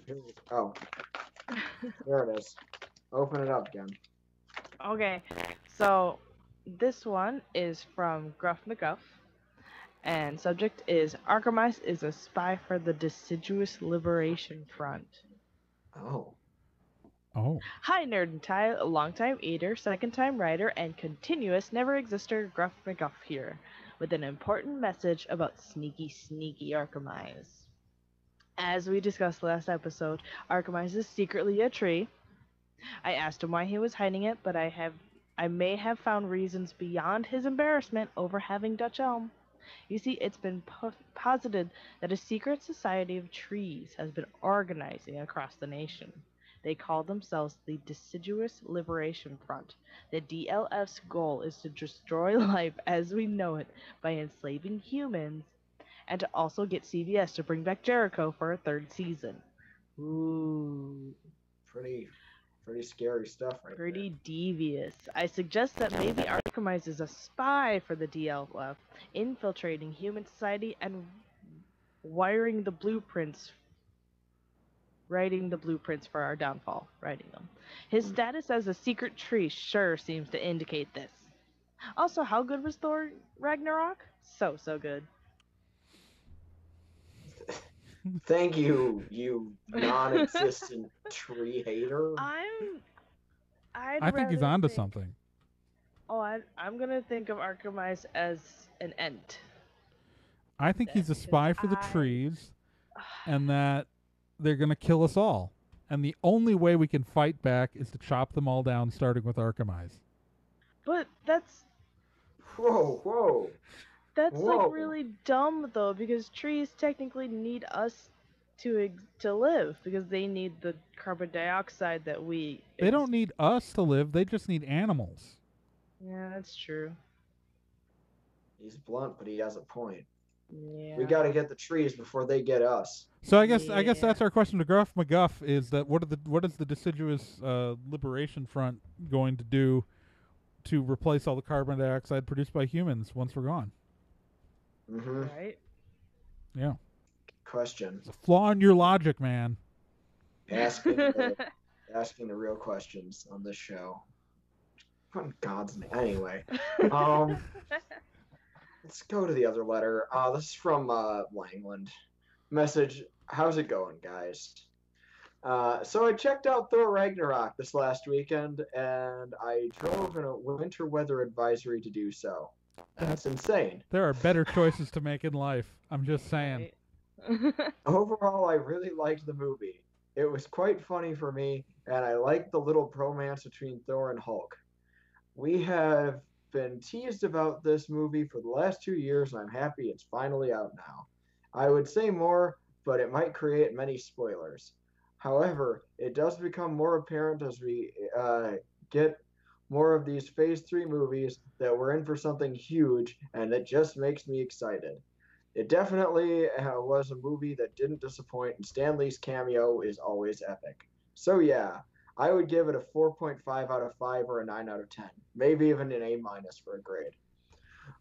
There it is. Open it up again. Okay, so this one is from Gruff McGuff, and subject is Archimice is a spy for the Deciduous Liberation Front. Oh. Hi, Nerd and Ty, a long-time eater, second-time writer, and continuous never-exister Gruff McGuff here, with an important message about sneaky Archimice. As we discussed last episode, Archimice is secretly a tree. I asked him why he was hiding it, but I may have found reasons beyond his embarrassment over having Dutch elm. You see, it's been posited that a secret society of trees has been organizing across the nation. They call themselves the Deciduous Liberation Front. The DLF's goal is to destroy life as we know it by enslaving humans and to also get CBS to bring back Jericho for a third season. Ooh. Pretty scary stuff right Pretty there. devious. I suggest that maybe Artemis is a spy for the DLF, infiltrating human society and writing the blueprints for our downfall, writing them. His status as a secret tree sure seems to indicate this. Also, how good was Thor Ragnarok? So good. Thank you, you non-existent tree hater. I think he's onto something. Oh, I'm gonna think of Artemis as an ent. I think he's a spy for the trees, and that they're gonna kill us all. And the only way we can fight back is to chop them all down, starting with Artemis. But that's... Whoa. That's like really dumb though, because trees technically need us to live, because they need the carbon dioxide that we... They don't need us to live, they just need animals. Yeah, that's true. He's blunt, but he has a point. Yeah. We got to get the trees before they get us. So I guess that's our question to Gruff McGuff, is that what is the Deciduous Liberation Front going to do to replace all the carbon dioxide produced by humans once we're gone? Mm-hmm. Right? Yeah. Question. It's a flaw in your logic, man. Asking the real questions on this show. What in God's name? Anyway. Let's go to the other letter. This is from Langland. Message, how's it going, guys? So I checked out Thor Ragnarok this last weekend, and I drove in a winter weather advisory to do so. That's insane. There are better choices to make in life. I'm just saying. Overall, I really liked the movie. It was quite funny for me, and I liked the little bromance between Thor and Hulk. We have been teased about this movie for the last 2 years, and I'm happy it's finally out now. I would say more, but it might create many spoilers. However, it does become more apparent as we get more of these Phase 3 movies that we're in for something huge, and it just makes me excited. It definitely was a movie that didn't disappoint, and Stan Lee's cameo is always epic. So yeah, I would give it a 4.5 out of 5 or a 9 out of 10. Maybe even an A- for a grade.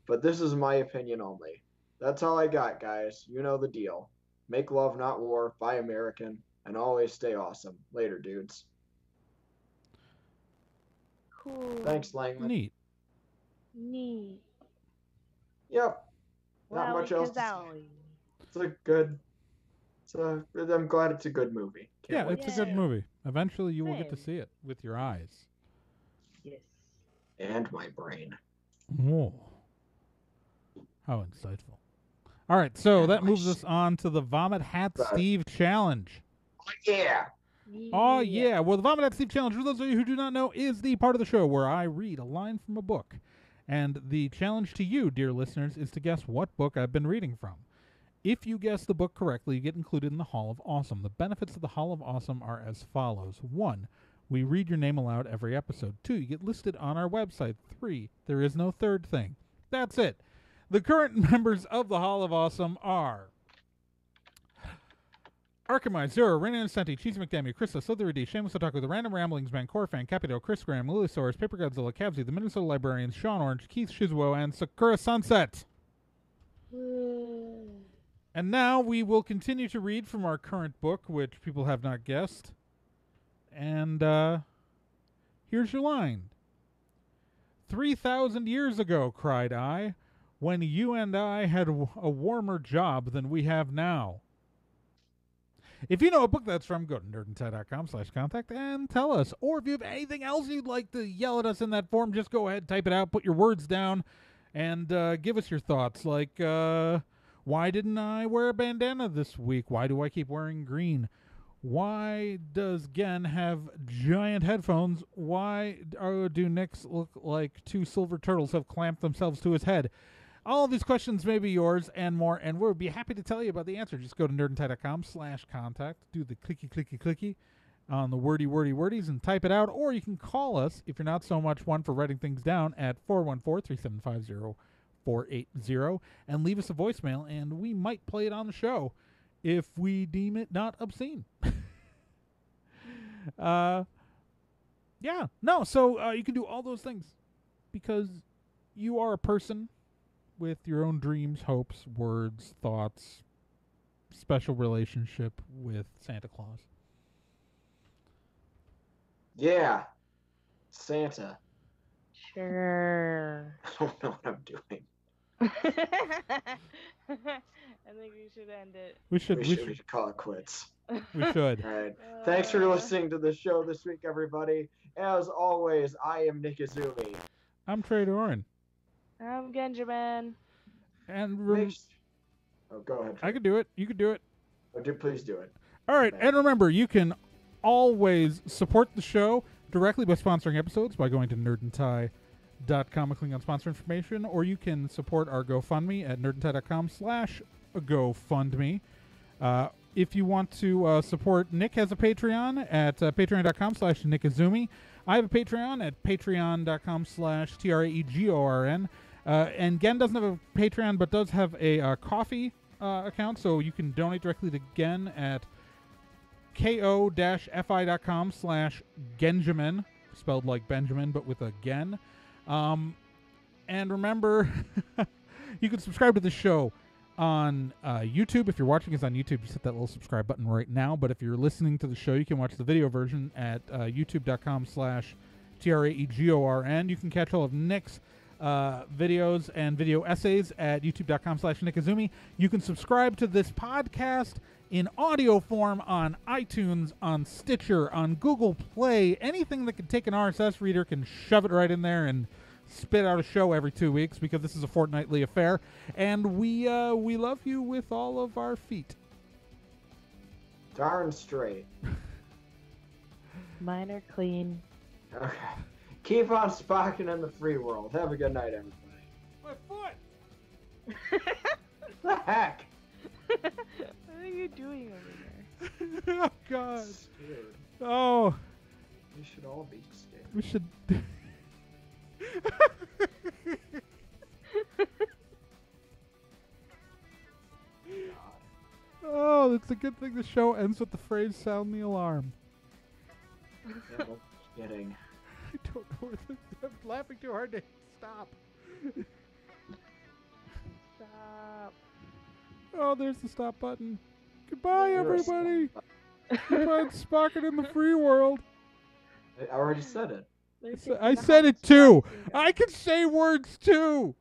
But this is my opinion only. That's all I got, guys. You know the deal. Make love, not war. Buy American. And always stay awesome. Later, dudes. Cool. Thanks, Langland. Neat. Yep. Not much else to say. It's a good... I'm glad it's a good movie. Yeah, it's a good movie. Eventually you will get to see it with your eyes. Yes. And my brain. Whoa. How insightful. All right, so that moves us on to the Vomit Hat Steve Challenge. Yeah. Oh, yeah. Well, the Vomit Hat Steve Challenge, for those of you who do not know, is the part of the show where I read a line from a book. And the challenge to you, dear listeners, is to guess what book I've been reading from. If you guess the book correctly, you get included in the Hall of Awesome. The benefits of the Hall of Awesome are as follows. 1, we read your name aloud every episode. 2, you get listed on our website. 3, there is no third thing. That's it. The current members of the Hall of Awesome are Archimai, Zero, Renan Incenti, Cheesy McDammy, Krista, Slithery D, Shameless Otaku, The Random Ramblings Man, Corfan, Capito, Chris Graham, Lilisaurus, Paper Godzilla, Cavsy, The Minnesota Librarians, Sean Orange, Keith Shizuo, and Sakura Sunset. And now we will continue to read from our current book, which people have not guessed. And here's your line. 3,000 years ago, cried I, when you and I had a warmer job than we have now. If you know what book that's from, go to nerdinside.com/contact and tell us. Or if you have anything else you'd like to yell at us in that form, just go ahead, type it out, put your words down, and give us your thoughts. Like, why didn't I wear a bandana this week? Why do I keep wearing green? Why does Gen have giant headphones? Why do Nick's look like 2 silver turtles have clamped themselves to his head? All of these questions may be yours and more, and we'll be happy to tell you about the answer. Just go to nerdandtie.com/contact, do the clicky on the wordies and type it out, or you can call us if you're not so much one for writing things down at 414-375-0480 and leave us a voicemail, and we might play it on the show if we deem it not obscene. So you can do all those things because you are a person with your own dreams, hopes, words, thoughts, special relationship with Santa Claus. Yeah. Santa. Sure. I don't know what I'm doing. I think we should end it. We should call it quits. We should. All right. Thanks for listening to the show this week, everybody. As always, I am Nick Izumi. I'm Trey Doran. I'm Genjamin. And go ahead. I could do it. You could do it. Please do it. All right. And remember, you can always support the show directly by sponsoring episodes by going to nerdandtie.com and clicking on sponsor information, or you can support our GoFundMe at nerdandtie.com/GoFundMe. If you want to support Nick, has a Patreon at patreon.com/NickIzumi. I have a Patreon at patreon.com/TRAEGORN. And Gen doesn't have a Patreon, but does have a Coffee account, so you can donate directly to Gen at ko-fi.com/Genjamin, spelled like Benjamin, but with a Gen. And remember, you can subscribe to the show on YouTube. If you're watching us on YouTube, just hit that little subscribe button right now. But if you're listening to the show, you can watch the video version at youtube.com/TRAEGORN. You can catch all of Nick's videos and video essays at youtube.com/NickIzumi. You can subscribe to this podcast in audio form on iTunes, on Stitcher, on Google Play. Anything that can take an RSS reader can shove it right in there and spit out a show every 2 weeks, because this is a fortnightly affair, and we love you with all of our feet. Darn straight. Mine are clean. Okay. Keep on sparking in the free world. Have a good night, everybody. My foot! The heck? What are you doing over there? Oh, God. Scared. Oh. We should all be scared. We should... Oh, it's a good thing the show ends with the phrase "sound the alarm." Yeah, no kidding. I don't know where I'm laughing too hard to stop. Stop. Oh, there's the stop button. Goodbye, everybody. Goodbye, Spocket in the free world. I already said it. I said it too. I can say words too.